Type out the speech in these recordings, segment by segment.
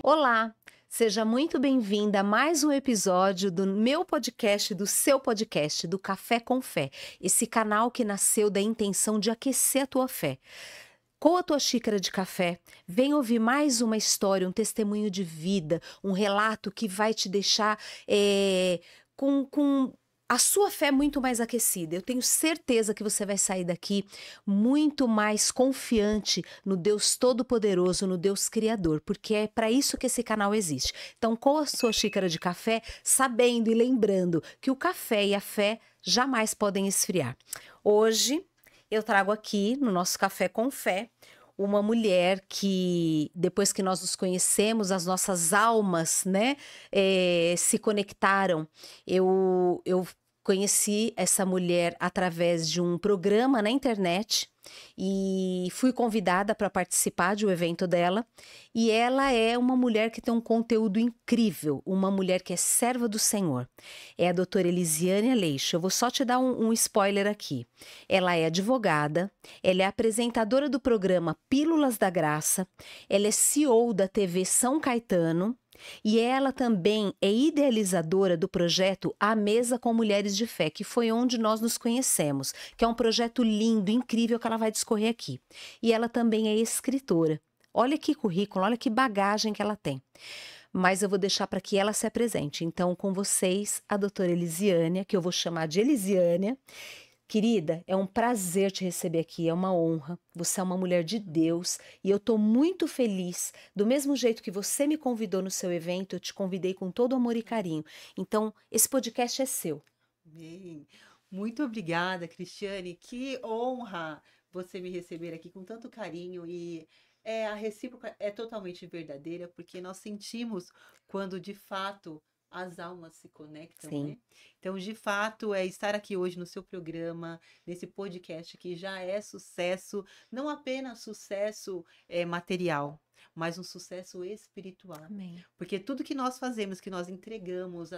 Olá, seja muito bem-vinda a mais um episódio do meu podcast, do seu podcast, do Café com Fé, esse canal que nasceu da intenção de aquecer a tua fé. Com a tua xícara de café, vem ouvir mais uma história, um testemunho de vida, um relato que vai te deixar com a sua fé muito mais aquecida. Eu tenho certeza que você vai sair daqui muito mais confiante no Deus Todo-Poderoso, no Deus Criador, porque é para isso que esse canal existe. Então, com a sua xícara de café, sabendo e lembrando que o café e a fé jamais podem esfriar. Hoje eu trago aqui no nosso Café com Fé uma mulher que, depois que nós nos conhecemos, as nossas almas, né, se conectaram. Eu conheci essa mulher através de um programa na internet e fui convidada para participar de um evento dela. E ela é uma mulher que tem um conteúdo incrível, uma mulher que é serva do Senhor. É a doutora Elisiane Aleixo. Eu vou só te dar um spoiler aqui. Ela é advogada, ela é apresentadora do programa Pílulas da Graça, ela é CEO da TV São Caetano e ela também é idealizadora do projeto A Mesa com Mulheres de Fé, que foi onde nós nos conhecemos, que é um projeto lindo, incrível que ela vai discorrer aqui. E ela também é escritora. Olha que currículo, olha que bagagem que ela tem. Mas eu vou deixar para que ela se apresente. Então, com vocês, a doutora Elisiânia, que eu vou chamar de Elisiânia. Querida, é um prazer te receber aqui, é uma honra. Você é uma mulher de Deus e eu estou muito feliz. Do mesmo jeito que você me convidou no seu evento, eu te convidei com todo amor e carinho. Então, esse podcast é seu. Bem, muito obrigada, Cristiane. Que honra você me receber aqui com tanto carinho e a recíproca é totalmente verdadeira, porque nós sentimos quando de fato as almas se conectam, Sim. né? Então, de fato, estar aqui hoje no seu programa, nesse podcast que já é sucesso, não apenas sucesso material, mas um sucesso espiritual. Amém. Porque tudo que nós fazemos, que nós entregamos,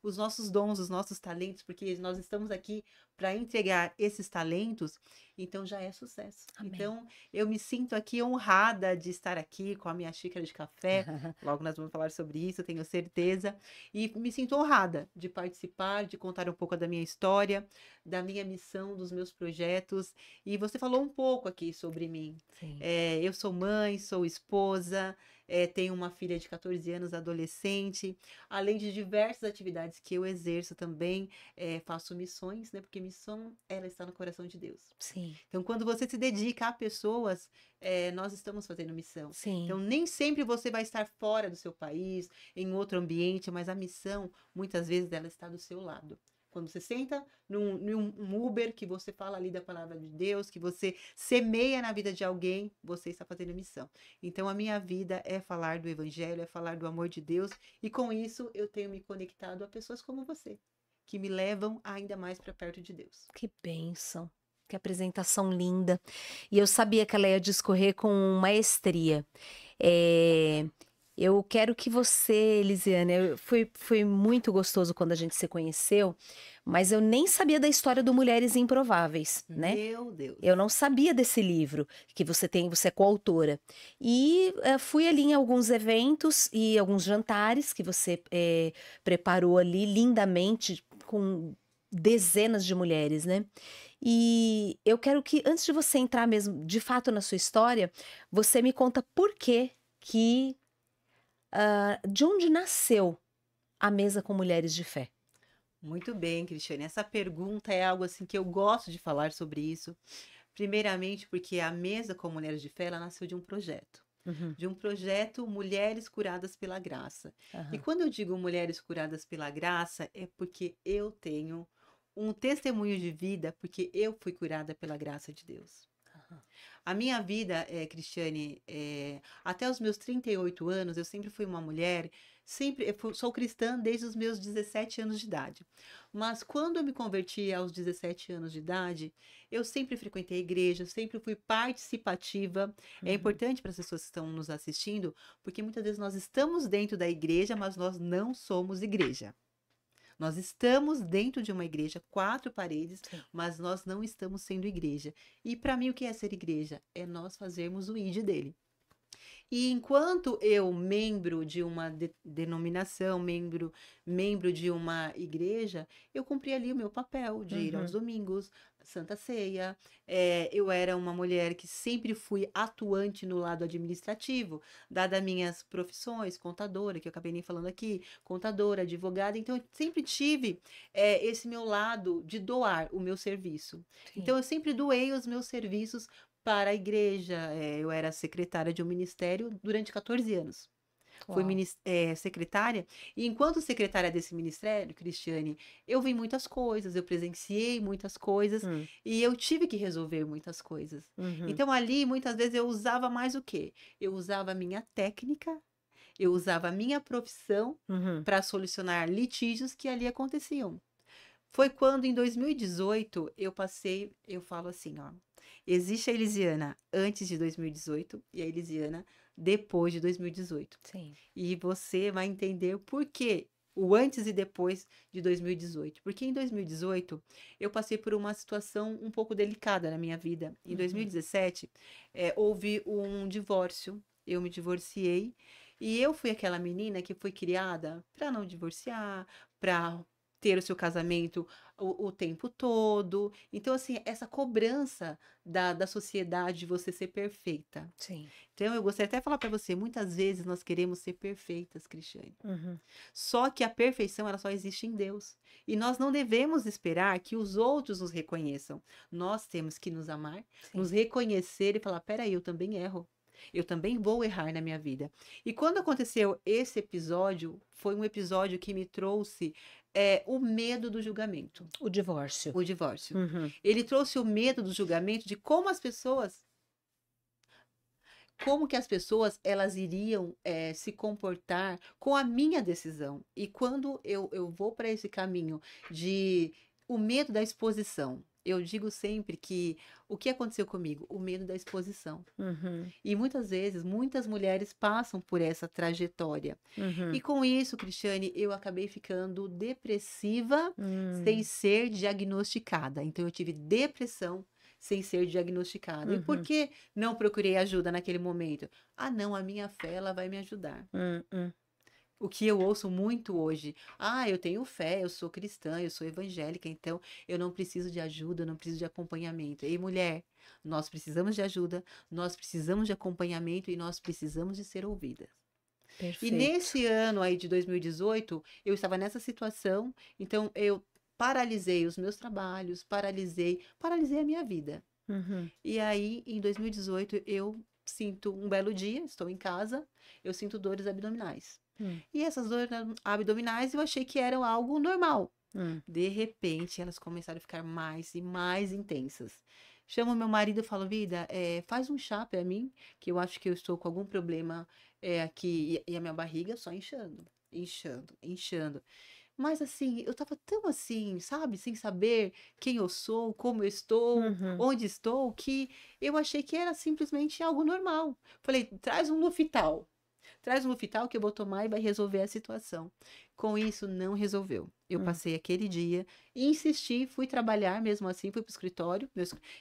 os nossos dons, os nossos talentos, porque nós estamos aqui para entregar esses talentos, então já é sucesso. Amém. Então, eu me sinto aqui honrada de estar aqui com a minha xícara de café. Logo nós vamos falar sobre isso, tenho certeza. E me sinto honrada de participar, de contar um pouco da minha história, da minha missão, dos meus projetos. E você falou um pouco aqui sobre mim. Sim. Eu sou mãe, sou esposa, tenho uma filha de 14 anos, adolescente, além de diversas atividades que eu exerço também, faço missões, né? Porque missão, ela está no coração de Deus. Sim. Então, quando você se dedica a pessoas, nós estamos fazendo missão. Sim. Então, nem sempre você vai estar fora do seu país, em outro ambiente, mas a missão, muitas vezes, ela está do seu lado. Quando você senta num Uber, que você fala ali da palavra de Deus, que você semeia na vida de alguém, você está fazendo missão. Então, a minha vida é falar do Evangelho, é falar do amor de Deus, e com isso eu tenho me conectado a pessoas como você, que me levam ainda mais para perto de Deus. Que bênção. Que apresentação linda. E eu sabia que ela ia discorrer com maestria. Eu quero que você, Elisiane, foi muito gostoso quando a gente se conheceu, mas eu nem sabia da história do Mulheres Improváveis, né? Meu Deus. Eu não sabia desse livro que você tem, você é coautora. E fui ali em alguns eventos e alguns jantares que você preparou ali lindamente com dezenas de mulheres, né? E eu quero que, antes de você entrar mesmo de fato na sua história, você me conta por que de onde nasceu a Mesa com Mulheres de Fé? Muito bem, Cristiane. Essa pergunta é algo assim que eu gosto de falar sobre isso. Primeiramente, porque a Mesa com Mulheres de Fé, ela nasceu de um projeto. Uhum. De um projeto Mulheres Curadas pela Graça. E Aham. quando eu digo Mulheres Curadas pela Graça, é porque eu tenho um testemunho de vida, porque eu fui curada pela graça de Deus. Aham. A minha vida, Cristiane, até os meus 38 anos, eu sempre fui uma mulher, sou cristã desde os meus 17 anos de idade. Mas quando eu me converti aos 17 anos de idade, eu sempre frequentei a igreja, sempre fui participativa. É Uhum. importante para as pessoas que estão nos assistindo, porque muitas vezes nós estamos dentro da igreja, mas nós não somos igreja. Nós estamos dentro de uma igreja, 4 paredes, Sim. mas nós não estamos sendo igreja. E para mim, o que é ser igreja? É nós fazermos o ID dele. E enquanto eu, membro de uma denominação, membro de uma igreja, eu cumpri ali o meu papel de ir aos Uhum. domingos, Santa Ceia. Eu era uma mulher que sempre fui atuante no lado administrativo, dada minhas profissões, contadora, que eu acabei nem falando aqui, contadora, advogada. Então, eu sempre tive esse meu lado de doar o meu serviço. Então, Sim. eu sempre doei os meus serviços para a igreja. Eu era secretária de um ministério durante 14 anos. Fui Uau. secretária, e enquanto secretária desse ministério, Cristiane, eu vi muitas coisas, eu presenciei muitas coisas, Hum. e eu tive que resolver muitas coisas. Uhum. Então, ali, muitas vezes, eu usava mais o quê? Eu usava a minha técnica, eu usava a minha profissão Uhum. para solucionar litígios que ali aconteciam. Foi quando, em 2018, eu falo assim, ó, existe a Elisiana antes de 2018 e a Elisiana depois de 2018. Sim. E você vai entender por quê o antes e depois de 2018. Porque em 2018 eu passei por uma situação um pouco delicada na minha vida. Em Uhum. 2017, houve um divórcio, eu me divorciei e eu fui aquela menina que foi criada para não divorciar, para ter o seu casamento o tempo todo. Então, assim, essa cobrança da sociedade de você ser perfeita. Sim. Então, eu gostaria até de falar para você, muitas vezes nós queremos ser perfeitas, Cristiane. Uhum. Só que a perfeição, ela só existe em Deus. E nós não devemos esperar que os outros nos reconheçam. Nós temos que nos amar, Sim. nos reconhecer e falar: peraí, eu também erro. Eu também vou errar na minha vida. E quando aconteceu esse episódio, foi um episódio que me trouxe o medo do julgamento, O divórcio. o divórcio. Uhum. Ele trouxe o medo do julgamento de como que as pessoas elas iriam se comportar com a minha decisão. E quando eu vou para esse caminho de o medo da exposição, eu digo sempre que o que aconteceu comigo? O medo da exposição. Uhum. E muitas vezes, muitas mulheres passam por essa trajetória. E Uhum. com isso, Cristiane, eu acabei ficando depressiva sem Hum. ser diagnosticada. Então, eu tive depressão sem ser diagnosticada. E por Uhum. que não procurei ajuda naquele momento? Ah, não, a minha fé, ela vai me ajudar. Hum. O que eu ouço muito hoje, ah, eu tenho fé, eu sou cristã, eu sou evangélica, então eu não preciso de ajuda, eu não preciso de acompanhamento. Ei, mulher, nós precisamos de ajuda, nós precisamos de acompanhamento e nós precisamos de ser ouvidas. E Perfeito. nesse ano aí de 2018, eu estava nessa situação, então eu paralisei os meus trabalhos, paralisei a minha vida. Uhum. E aí, em 2018, eu sinto um belo dia, estou em casa, eu sinto dores abdominais. Hum. E essas dores abdominais eu achei que eram algo normal. Hum. De repente, elas começaram a ficar mais e mais intensas. Chamo meu marido e falo, vida, faz um chá para mim, que eu acho que eu estou com algum problema aqui e a minha barriga só inchando, inchando, inchando. Mas assim, eu estava tão assim, sabe, sem saber quem eu sou, como eu estou, Uhum. onde estou, que eu achei que era simplesmente algo normal. Falei, traz um Lufital. Traz um Lufital que eu vou tomar e vai resolver a situação. Com isso, não resolveu. Eu Hum. passei aquele dia, insisti, fui trabalhar mesmo assim, fui para o escritório.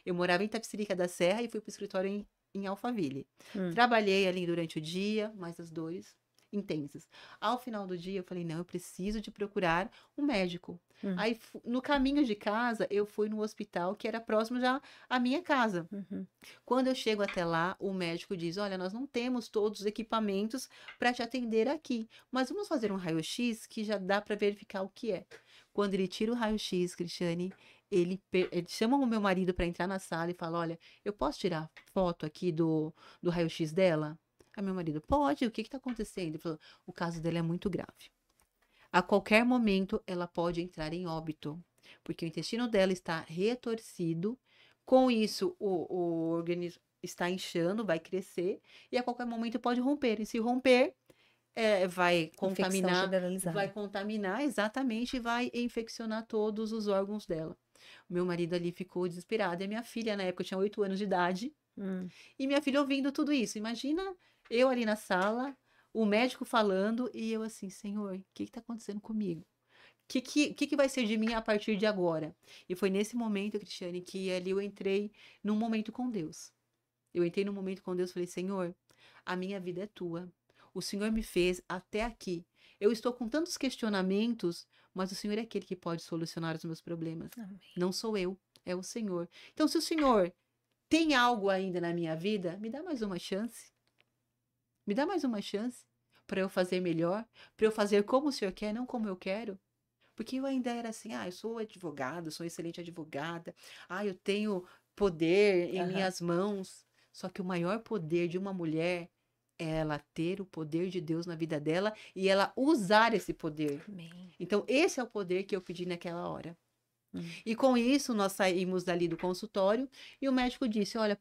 Eu morava em Itapecerica da Serra e fui para o escritório em Alphaville. Hum. Trabalhei ali durante o dia, mas as dores intensas. Ao final do dia, eu falei, não, eu preciso de procurar um médico. Hum. Aí, no caminho de casa, eu fui no hospital que era próximo já à minha casa. Uhum. Quando eu chego até lá, o médico diz: olha, nós não temos todos os equipamentos para te atender aqui, mas vamos fazer um raio-x que já dá para verificar o que é. Quando ele tira o raio-x, Cristiane, ele chama o meu marido para entrar na sala e fala: olha, eu posso tirar foto aqui do raio-x dela? Aí meu marido: pode, o que está acontecendo? Ele falou: o caso dela é muito grave. A qualquer momento ela pode entrar em óbito, porque o intestino dela está retorcido. Com isso, o organismo está inchando, vai crescer e a qualquer momento pode romper. E se romper, Infecção vai generalizada. contaminar exatamente e vai infeccionar todos os órgãos dela. O meu marido ali ficou desesperado e a minha filha, na época, tinha 8 anos de idade. Hum. E minha filha ouvindo tudo isso. Imagina eu ali na sala, o médico falando e eu assim, Senhor, o que está acontecendo comigo? O que vai ser de mim a partir de agora? E foi nesse momento, Cristiane, que ali eu entrei num momento com Deus. Eu entrei num momento com Deus e falei, Senhor, a minha vida é tua. O Senhor me fez até aqui. Eu estou com tantos questionamentos, mas o Senhor é aquele que pode solucionar os meus problemas. Amém. Não sou eu, é o Senhor. Então, se o Senhor tem algo ainda na minha vida, me dá mais uma chance. Me dá mais uma chance para eu fazer melhor, para eu fazer como o Senhor quer, não como eu quero. Porque eu ainda era assim, eu sou advogada, sou excelente advogada, eu tenho poder em Aham. minhas mãos. Só que o maior poder de uma mulher é ela ter o poder de Deus na vida dela e ela usar esse poder. Amém. Então, esse é o poder que eu pedi naquela hora. Hum. E com isso, nós saímos dali do consultório e o médico disse: olha,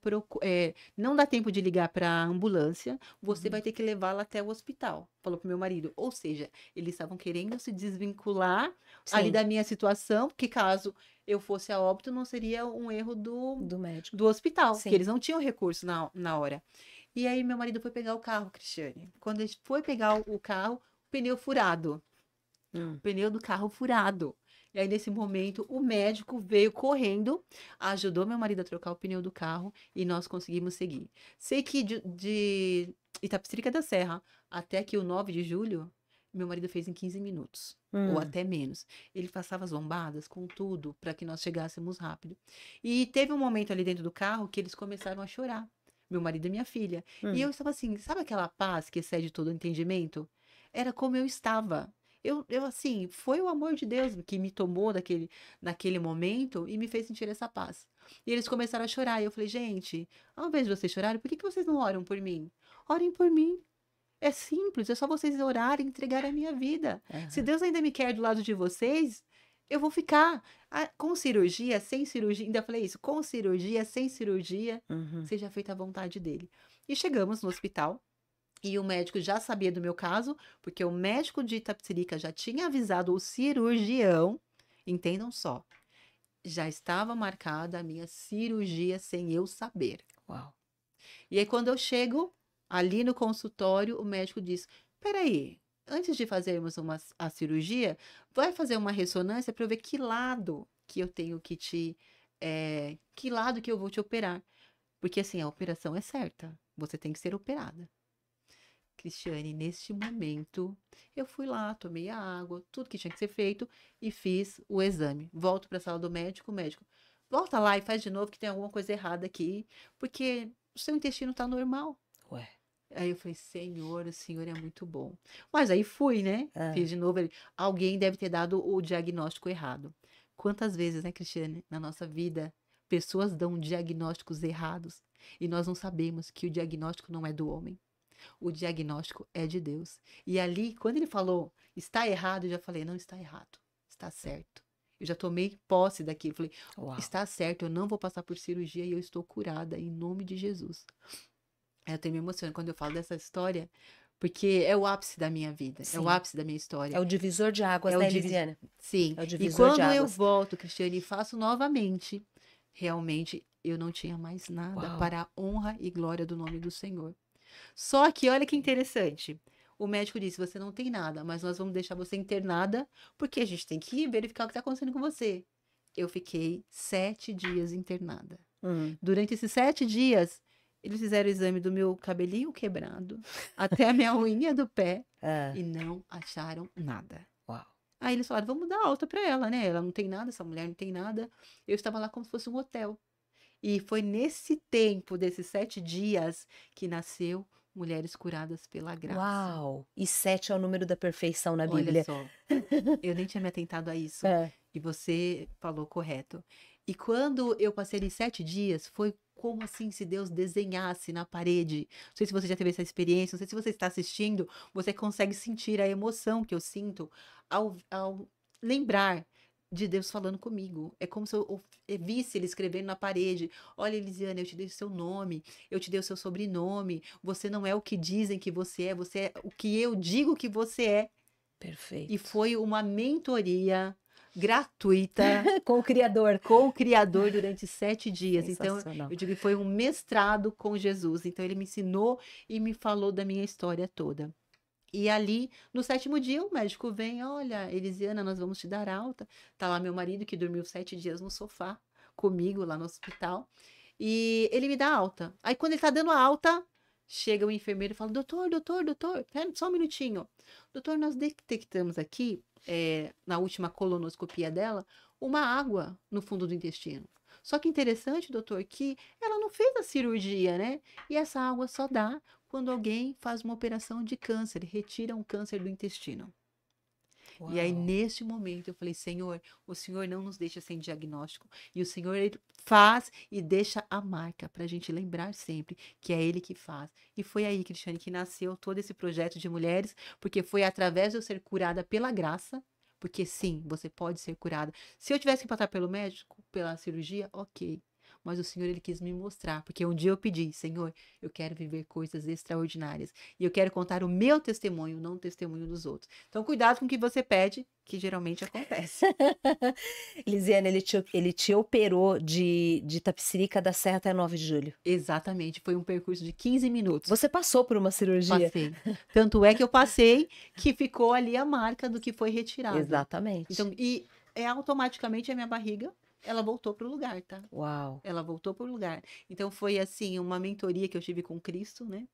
não dá tempo de ligar para a ambulância, você vai ter que levá-la até o hospital. Falou pro meu marido. Ou seja, eles estavam querendo se desvincular ali Sim, da minha situação, porque caso eu fosse a óbito, não seria um erro do médico. do hospital, Sim. que eles não tinham recurso na hora. E aí, meu marido foi pegar o carro, Cristiane. Quando ele foi pegar o carro, o pneu furado. O pneu do carro furado. E aí, nesse momento, o médico veio correndo, ajudou meu marido a trocar o pneu do carro e nós conseguimos seguir. Sei que de Itapecerica da Serra até aqui o 9 de julho, meu marido fez em 15 minutos, ou até menos. Ele passava as lombadas com tudo para que nós chegássemos rápido. E teve um momento ali dentro do carro que eles começaram a chorar, meu marido e minha filha. E eu estava assim, sabe aquela paz que excede todo o entendimento? Era como eu estava. Eu assim, foi o amor de Deus que me tomou naquele momento e me fez sentir essa paz. E eles começaram a chorar. E eu falei, gente, ao invés de vocês chorarem, por que vocês não oram por mim? Orem por mim. É simples, é só vocês orarem e entregar a minha vida. Se Deus ainda me quer do lado de vocês, eu vou ficar. Com cirurgia, sem cirurgia, ainda falei isso, com cirurgia, sem cirurgia, seja feita a vontade dele. E chegamos no hospital. E o médico já sabia do meu caso, porque o médico de Itapecerica já tinha avisado o cirurgião, entendam só, já estava marcada a minha cirurgia sem eu saber. Uau. E aí, quando eu chego ali no consultório, o médico diz: peraí, antes de fazermos a cirurgia, vai fazer uma ressonância para eu ver que lado que eu tenho que que lado que eu vou te operar. Porque assim, a operação é certa, você tem que ser operada. Cristiane, neste momento, eu fui lá, tomei a água, tudo que tinha que ser feito e fiz o exame. Volto para a sala do médico, o médico, volta lá e faz de novo que tem alguma coisa errada aqui, porque o seu intestino tá normal. Ué. Aí eu falei, Senhor, o Senhor é muito bom. Mas aí fui, né? Fiz de novo. Alguém deve ter dado o diagnóstico errado. Quantas vezes, né, Cristiane, na nossa vida, pessoas dão diagnósticos errados e nós não sabemos que o diagnóstico não é do homem. O diagnóstico é de Deus. E ali, quando ele falou, está errado, eu já falei, não está errado, está certo. Eu já tomei posse daquilo. Falei, está certo, eu não vou passar por cirurgia e eu estou curada em nome de Jesus. Eu até me emociono quando eu falo dessa história, porque é o ápice da minha vida, é o ápice da minha história. É o divisor de águas, né, Elisiane? Sim. É o divisor e de quando eu águas. volto, Cristiane, e faço novamente, realmente eu não tinha mais nada Uau. para a honra e glória do nome do Senhor. Só que olha que interessante. O médico disse: você não tem nada, mas nós vamos deixar você internada, porque a gente tem que verificar o que está acontecendo com você. Eu fiquei 7 dias internada. Durante esses 7 dias, eles fizeram o exame do meu cabelinho quebrado, até a minha unha do pé, e não acharam nada. Uau. Aí eles falaram: vamos dar alta para ela, né? Ela não tem nada, essa mulher não tem nada. Eu estava lá como se fosse um hotel. E foi nesse tempo, desses 7 dias, que nasceu Mulheres Curadas pela Graça. Uau! E 7 é o número da perfeição na Olha Bíblia. só, eu nem tinha me atentado a isso. É. E você falou correto. E quando eu passei ali 7 dias, foi como assim se Deus desenhasse na parede. Não sei se você já teve essa experiência, não sei se você está assistindo, você consegue sentir a emoção que eu sinto ao lembrar de Deus falando comigo. É como se eu visse ele escrevendo na parede: olha, Elisiane, eu te dei o seu nome, eu te dei o seu sobrenome, você não é o que dizem que você é o que eu digo que você é. Perfeito. E foi uma mentoria gratuita com o Criador. Com o Criador durante 7 dias. Então, Sensacional. eu digo que foi um mestrado com Jesus. Então, ele me ensinou e me falou da minha história toda. E ali, no 7º dia, o médico vem: olha, Elisiana, nós vamos te dar alta. Tá lá meu marido, que dormiu 7 dias no sofá comigo lá no hospital. E ele me dá alta. Aí, quando ele tá dando a alta, Chega o enfermeiro e fala, doutor, pera só um minutinho. Doutor, nós detectamos aqui, na última colonoscopia dela, uma água no fundo do intestino. Só que interessante, doutor, que ela não fez a cirurgia, né? E essa água só dá quando alguém faz uma operação de câncer, retira um câncer do intestino. E aí, Uau. neste momento, eu falei, Senhor, o Senhor não nos deixa sem diagnóstico. E o Senhor, Ele faz e deixa a marca para a gente lembrar sempre que é Ele que faz. E foi aí, Cristiane, que nasceu todo esse projeto de mulheres, porque foi através de eu ser curada pela graça, porque sim, você pode ser curada. Se eu tivesse que passar pelo médico, pela cirurgia, ok. Mas o Senhor, Ele quis me mostrar, porque um dia eu pedi, Senhor, eu quero viver coisas extraordinárias. E eu quero contar o meu testemunho, não o testemunho dos outros. Então, cuidado com o que você pede, que geralmente acontece. Lisiane, ele te operou de Tapicirica da Serra até 9 de julho. Exatamente, foi um percurso de 15 minutos. Você passou por uma cirurgia? Passei. Tanto é que eu passei que ficou ali a marca do que foi retirado. Exatamente. Então, automaticamente a minha barriga, ela voltou para o lugar, tá? Uau. Ela voltou para o lugar. Então, foi assim, uma mentoria que eu tive com Cristo, né?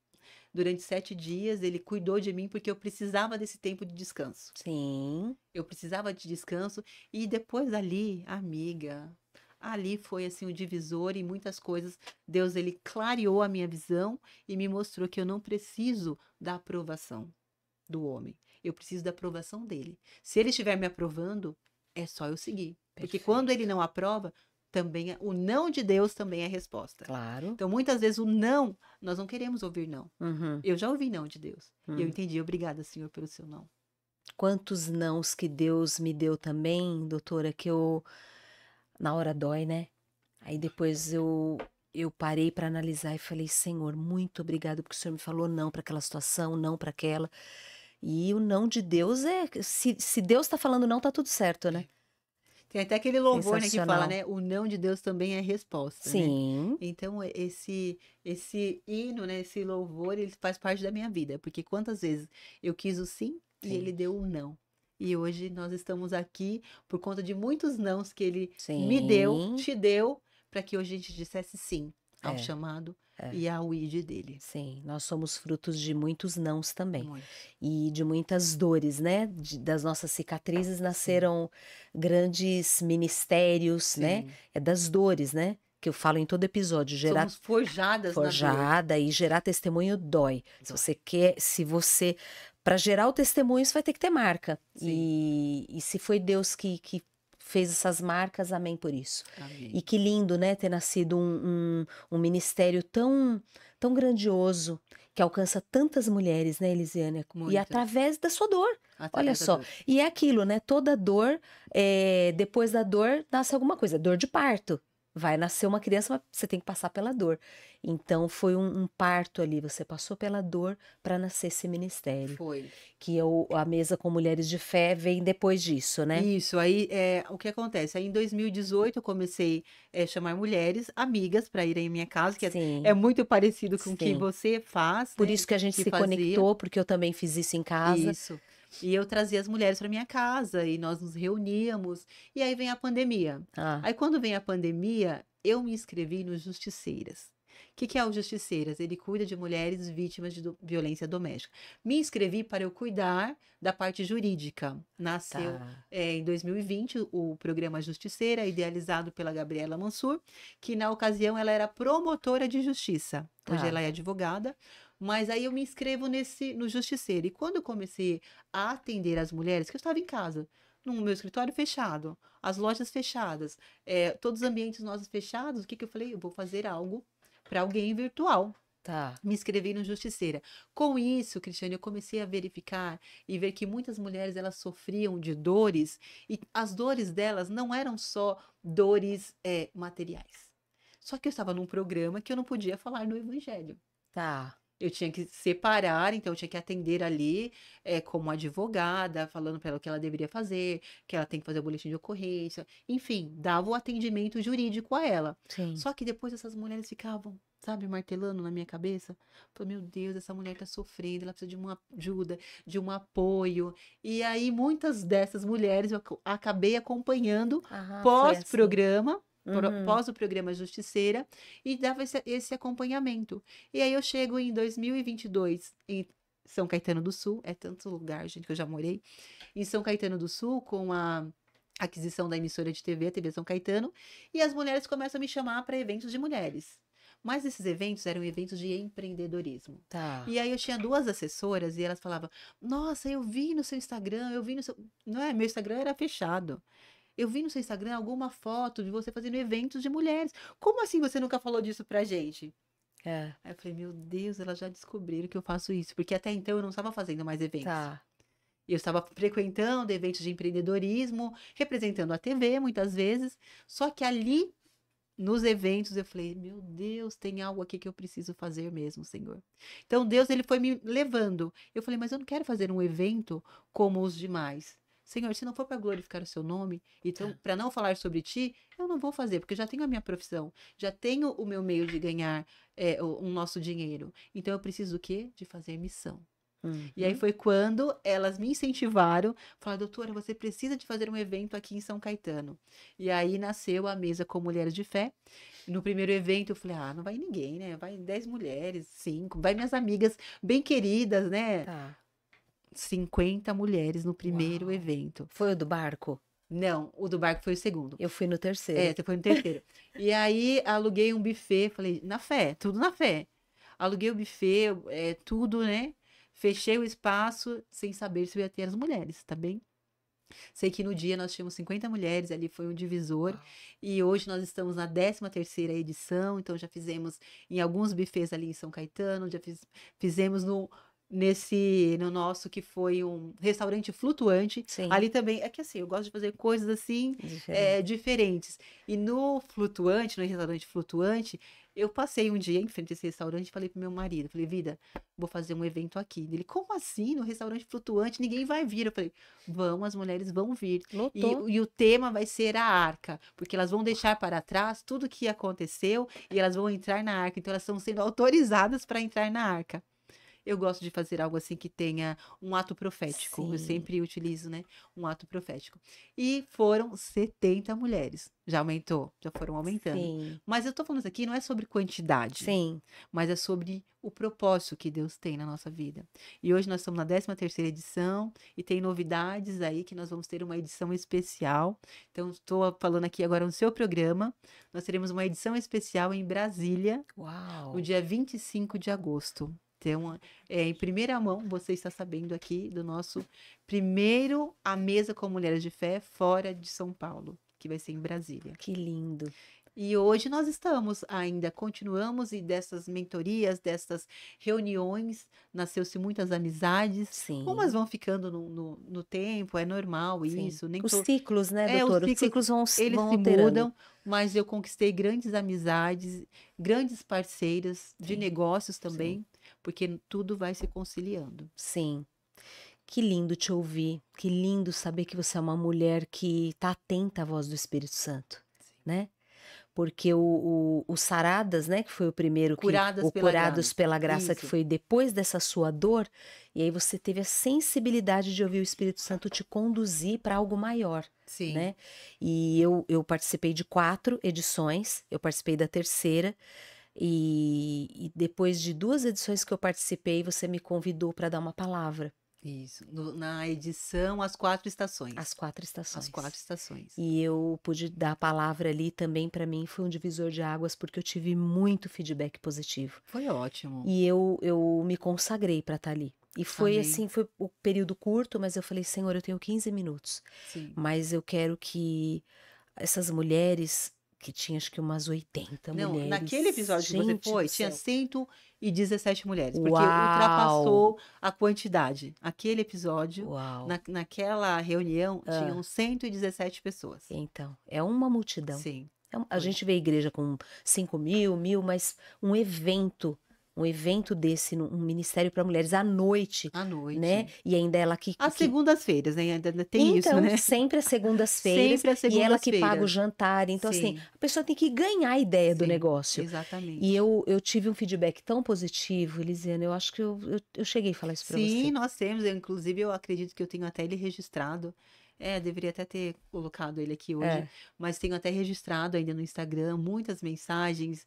Durante 7 dias, ele cuidou de mim porque eu precisava desse tempo de descanso. Sim. Eu precisava de descanso. E depois dali, amiga, ali foi assim o divisor em muitas coisas. Deus, ele clareou a minha visão e me mostrou que eu não preciso da aprovação do homem. Eu preciso da aprovação dele. Se ele estiver me aprovando, é só eu seguir. Porque Perfeito. quando ele não aprova, também o não de Deus também é resposta. Claro. Então, muitas vezes o não, nós não queremos ouvir não. Uhum. Eu já ouvi não de Deus. E eu Hum. entendi. Obrigada, Senhor, pelo seu não. Quantos nãos que Deus me deu também, doutora, que eu na hora dói, né? Aí depois eu parei para analisar e falei, Senhor, muito obrigado porque o Senhor me falou não para aquela situação, não para aquela. E o não de Deus se Deus está falando não, tá tudo certo, né? Tem até aquele louvor, né, que fala, Sensacional. né? O não de Deus também é resposta, né? Sim. Então, esse hino, né? Esse louvor, ele faz parte da minha vida. Porque quantas vezes eu quis o sim e Sim. ele deu o não. E hoje nós estamos aqui por conta de muitos nãos que ele me deu, Sim. te deu, para que hoje a gente dissesse sim ao É, chamado é. e ao id dele. Sim, nós somos frutos de muitos nãos também. Muito. E de muitas dores, né? Das nossas cicatrizes nasceram grandes ministérios, né? Sim. É das dores, né? Que eu falo em todo episódio. Gerar Somos forjadas na dor. forjada e gerar testemunho dói. Se Dói. você quer, para gerar o testemunho, você vai ter que ter marca. Sim. E se foi Deus que fez essas marcas, amém por isso. Amém. E que lindo, né, ter nascido um ministério tão, tão grandioso, que alcança tantas mulheres, né, Elisiane? E Muitas. através da sua dor. Olha Através da só. dor. E é aquilo, né? Toda dor, depois da dor, nasce alguma coisa. Dor de parto. Vai nascer uma criança, mas você tem que passar pela dor. Então, foi um parto ali. Você passou pela dor para nascer esse ministério. Foi. Que a Mesa com Mulheres de Fé vem depois disso, né? Isso, aí o que acontece? Aí em 2018 eu comecei a chamar mulheres, amigas, para irem em minha casa, que Sim. é muito parecido com o que Sim. você faz, Por né? isso que a gente que se fazia. conectou, porque eu também fiz isso em casa. Isso. E eu trazia as mulheres para minha casa e nós nos reuníamos. E aí vem a pandemia. Ah, Aí quando vem a pandemia, eu me inscrevi no Justiceiras. O que é o Justiceiras? Ele cuida de mulheres vítimas de violência doméstica. Me inscrevi para eu cuidar da parte jurídica. Nasceu tá. em 2020 o programa Justiceira, idealizado pela Gabriela Mansur, que na ocasião ela era promotora de justiça. Hoje Tá. ela é advogada. Mas aí eu me inscrevo no Justiceiro. E quando eu comecei a atender as mulheres, que eu estava em casa, no meu escritório fechado, as lojas fechadas, todos os ambientes nossos fechados, o que eu falei? Eu vou fazer algo para alguém virtual. Tá. Me inscrevi no Justiceira. Com isso, Cristiane, eu comecei a verificar e ver que muitas mulheres elas sofriam de dores e as dores delas não eram só dores materiais. Só que eu estava num programa que eu não podia falar no Evangelho. Tá. Eu tinha que separar, então eu tinha que atender ali como advogada, falando para ela o que ela deveria fazer, que ela tem que fazer o boletim de ocorrência, enfim, dava o atendimento jurídico a ela. Sim. Só que depois essas mulheres ficavam, sabe, martelando na minha cabeça. Falei, meu Deus, essa mulher tá sofrendo, ela precisa de uma ajuda, de um apoio. E aí muitas dessas mulheres eu acabei acompanhando Foi assim. pós-programa. pós o programa Justiceira, e dava esse acompanhamento. E aí eu chego em 2022 em São Caetano do Sul, é tanto lugar, gente, que eu já morei, em São Caetano do Sul, com a aquisição da emissora de TV, a TV São Caetano, e as mulheres começam a me chamar para eventos de mulheres. Mas esses eventos eram eventos de empreendedorismo. Tá. E aí eu tinha 2 assessoras e elas falavam: Nossa, eu vi no seu Instagram, eu vi no seu. Não é? Meu Instagram era fechado. Eu vi no seu Instagram alguma foto de você fazendo eventos de mulheres. Como assim você nunca falou disso pra gente? É. Aí eu falei: Meu Deus, elas já descobriram que eu faço isso. Porque até então eu não estava fazendo mais eventos. Tá. Eu estava frequentando eventos de empreendedorismo, representando a TV muitas vezes. Só que ali, nos eventos, eu falei: Meu Deus, tem algo aqui que eu preciso fazer mesmo, Senhor. Então Deus, ele foi me levando. Eu falei: Mas eu não quero fazer um evento como os demais. Senhor, se não for para glorificar o seu nome, então para não falar sobre ti, eu não vou fazer, porque eu já tenho a minha profissão, já tenho o meu meio de ganhar o nosso dinheiro. Então eu preciso do quê? De fazer missão. E aí foi quando elas me incentivaram, falaram: Doutora, você precisa de fazer um evento aqui em São Caetano. E aí nasceu a Mesa com Mulheres de Fé. No primeiro evento eu falei: não vai ninguém, né? Vai 10 mulheres, 5, vai minhas amigas bem queridas, né? Tá. 50 mulheres no primeiro Uau. evento. Foi o do barco? Não, o do barco foi o segundo. Eu fui no terceiro. Você foi no terceiro. E aí aluguei um buffet, falei: na fé, tudo na fé. Aluguei o buffet, tudo, né? Fechei o espaço sem saber se eu ia ter as mulheres, tá bem? Sei que no dia nós tínhamos 50 mulheres, ali foi um divisor. Uau. E hoje nós estamos na 13ª edição, então já fizemos em alguns buffets ali em São Caetano, já fizemos no nosso que foi um restaurante flutuante. Sim. Ali também, é que assim, eu gosto de fazer coisas assim, diferentes. E no flutuante, no restaurante flutuante, eu passei um dia em frente a esse restaurante e falei pro meu marido, falei: Vida, vou fazer um evento aqui. Ele: Como assim? No restaurante flutuante ninguém vai vir. Eu falei: Vamos, as mulheres vão vir. Lotou. E o tema vai ser a arca, porque elas vão deixar para trás tudo que aconteceu e elas vão entrar na arca. Então elas estão sendo autorizadas para entrar na arca. Eu gosto de fazer algo assim que tenha um ato profético. Eu Sim. sempre utilizo, né, um ato profético. E foram 70 mulheres. Já aumentou, já foram aumentando. Sim. Mas eu tô falando isso aqui não é sobre quantidade, Sim. mas é sobre o propósito que Deus tem na nossa vida. E hoje nós estamos na 13ª edição e tem novidades aí que nós vamos ter uma edição especial. Então estou falando aqui agora no seu programa. Nós teremos uma edição especial em Brasília, Uau. no dia 25 de agosto. Então, em primeira mão, você está sabendo aqui do nosso primeiro A Mesa com Mulheres de Fé fora de São Paulo, que vai ser em Brasília. Que lindo. E hoje nós continuamos, e dessas mentorias, dessas reuniões, nasceu-se muitas amizades. Sim. Umas vão ficando no tempo, é normal isso. Os ciclos, né, os doutora? Os ciclos vão eles vão se alterando. mudam, mas eu conquistei grandes amizades, grandes parceiras de Sim. negócios também, porque tudo vai se conciliando. Sim. Que lindo te ouvir. Que lindo saber que você é uma mulher que está atenta à voz do Espírito Santo, né? Porque o Saradas, né, que foi o primeiro Curadas pela Curados Graça. pela Graça, que Isso. foi depois dessa sua dor, e aí você teve a sensibilidade de ouvir o Espírito Santo te conduzir para algo maior, Sim. né? E eu participei de 4 edições, eu participei da terceira, e depois de 2 edições que eu participei, você me convidou para dar uma palavra. Isso. Na edição As 4 Estações. As 4 estações. As 4 estações. E eu pude dar a palavra ali também, para mim foi um divisor de águas, porque eu tive muito feedback positivo. Foi ótimo. E eu me consagrei para estar ali. E foi Amém. assim, foi o período curto, mas eu falei: Senhor, eu tenho 15 minutos, Sim. mas eu quero que essas mulheres, que tinha acho que umas 80 Não, mulheres. naquele episódio que você Gente foi, do tinha céu. 117 mulheres, porque Uau! ultrapassou a quantidade. Aquele episódio, Uau. naquela reunião, tinham 117 pessoas. Então, é uma multidão. Sim. A gente vê a igreja com 5.000, 1.000, mas um evento desse, um ministério para mulheres à noite, À noite. né? E ainda ela que... Às segundas-feiras, né? Ainda tem isso, Então, né? sempre às segundas-feiras. Sempre às E ela que paga o segundas-feiras. jantar. Então, assim, Sim. a pessoa tem que ganhar a ideia do Sim, negócio. exatamente. E eu tive um feedback tão positivo, Elisiane, eu acho que eu cheguei a falar isso para você. Sim, nós temos. Inclusive, eu acredito que eu tenho até ele registrado. Deveria até ter colocado ele aqui hoje, É. mas tenho até registrado ainda no Instagram muitas mensagens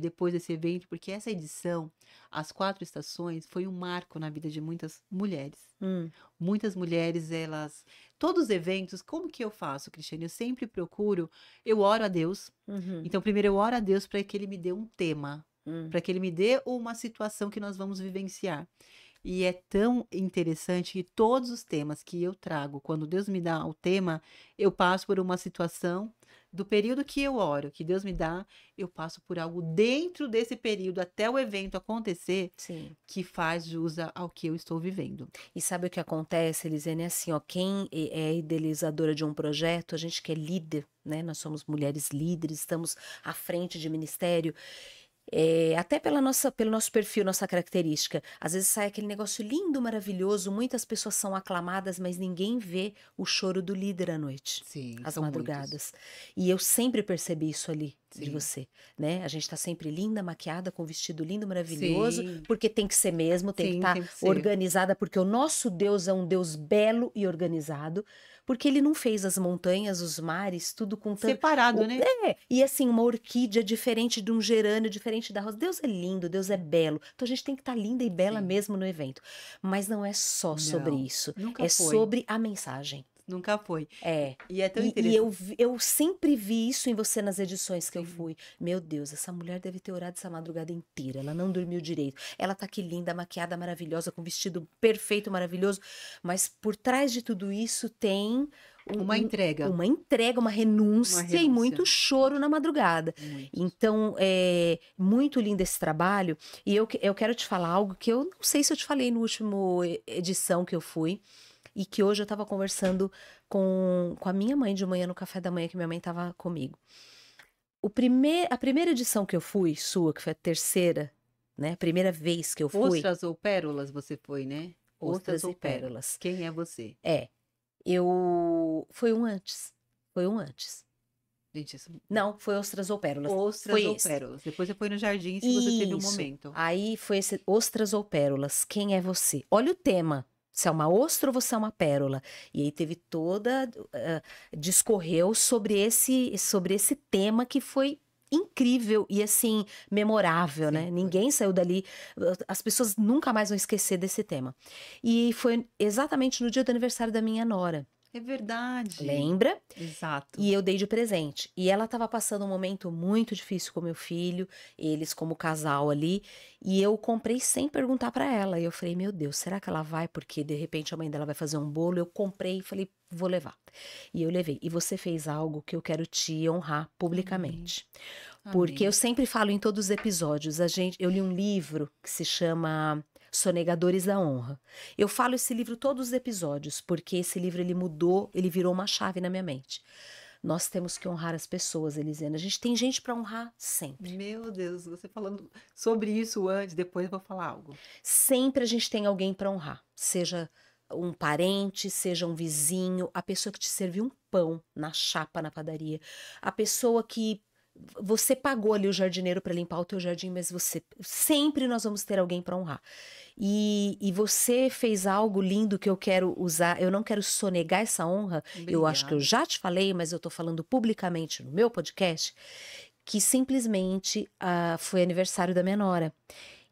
depois desse evento, porque essa edição, As Quatro Estações, foi um marco na vida de muitas mulheres. Hum, Muitas mulheres, elas. Todos os eventos, como que eu faço, Cristiane? Eu sempre procuro, eu oro a Deus. uhum, Então, primeiro eu oro a Deus para que Ele me dê um tema, hum. para que Ele me dê uma situação que nós vamos vivenciar. E é tão interessante que todos os temas que eu trago, quando Deus me dá o tema, eu passo por uma situação do período que eu oro, que Deus me dá, eu passo por algo dentro desse período até o evento acontecer Sim. que faz jus ao que eu estou vivendo. E sabe o que acontece, Elisiane? É assim, ó, quem é idealizadora de um projeto, a gente que é líder, né? Nós somos mulheres líderes, estamos à frente de ministério. Até pelo nosso perfil, nossa característica. Às vezes sai aquele negócio lindo, maravilhoso, muitas pessoas são aclamadas, mas ninguém vê o choro do líder à noite, Sim, às são muitos. madrugadas. E eu sempre percebi isso ali de Sim. você, né? A gente tá sempre linda, maquiada, com vestido lindo, maravilhoso, Sim. porque tem que ser mesmo, tem que Sim, estar tem que ser. organizada, porque o nosso Deus é um Deus belo e organizado, porque ele não fez as montanhas, os mares, tudo com tanto. Separado, né? E assim, uma orquídea diferente de um gerânio, diferente da rosa. Deus é lindo, Deus é belo. Então a gente tem que estar linda e bela Sim. mesmo no evento. Mas não é só sobre Não, isso. nunca É foi. sobre a mensagem. Nunca foi. É. E é tão E interessante. eu sempre vi isso em você nas edições que eu fui. Meu Deus, essa mulher deve ter orado essa madrugada inteira. Ela não dormiu direito. Ela tá aqui linda, maquiada, maravilhosa, com vestido perfeito, maravilhoso. Mas por trás de tudo isso tem Uma entrega. uma entrega, uma renúncia, Uma e muito renúncia. choro na madrugada. Muito. Então, é muito lindo esse trabalho. E eu quero te falar algo que eu não sei se eu te falei no último edição que eu fui. E que hoje eu estava conversando com a minha mãe de manhã no café da manhã, que minha mãe estava comigo. A primeira edição que eu fui, sua, que foi a terceira, né? A primeira vez que eu fui. Ostras ou pérolas você foi, né? Ostras e pérolas. Quem é você? Foi um antes. Foi um antes. Gente, isso... Não, foi Ostras ou Pérolas. Ostras foi ou esse. pérolas. Depois você foi no jardim se você teve um Isso. momento. Aí foi esse Ostras ou Pérolas. Quem é você? Olha o tema. Se é uma ostra ou você é uma pérola. E aí teve toda... discorreu sobre esse tema que foi incrível e, assim, memorável, né? Sim, foi. Ninguém saiu dali... As pessoas nunca mais vão esquecer desse tema. E foi exatamente no dia do aniversário da minha nora. É verdade. Lembra? Exato. E eu dei de presente. E ela estava passando um momento muito difícil com meu filho, eles como casal ali, e eu comprei sem perguntar para ela. E eu falei, meu Deus, será que ela vai? Porque de repente a mãe dela vai fazer um bolo. Eu comprei e falei, vou levar. E eu levei. E você fez algo que eu quero te honrar publicamente. Amém. Porque eu sempre falo em todos os episódios, eu li um livro que se chama Sonegadores da Honra. Eu falo esse livro todos os episódios, porque esse livro ele virou uma chave na minha mente. Nós temos que honrar as pessoas, Elisiane. A gente tem gente para honrar sempre. Meu Deus, você falando sobre isso antes, depois eu vou falar algo. Sempre a gente tem alguém para honrar, seja um parente, seja um vizinho, a pessoa que te serviu um pão na chapa na padaria, a pessoa que você pagou ali o jardineiro para limpar o teu jardim, mas sempre nós vamos ter alguém para honrar. E você fez algo lindo que eu quero usar. Eu não quero sonegar essa honra. Obrigada. Eu acho que eu já te falei, mas eu tô falando publicamente no meu podcast, que simplesmente foi aniversário da minha nora.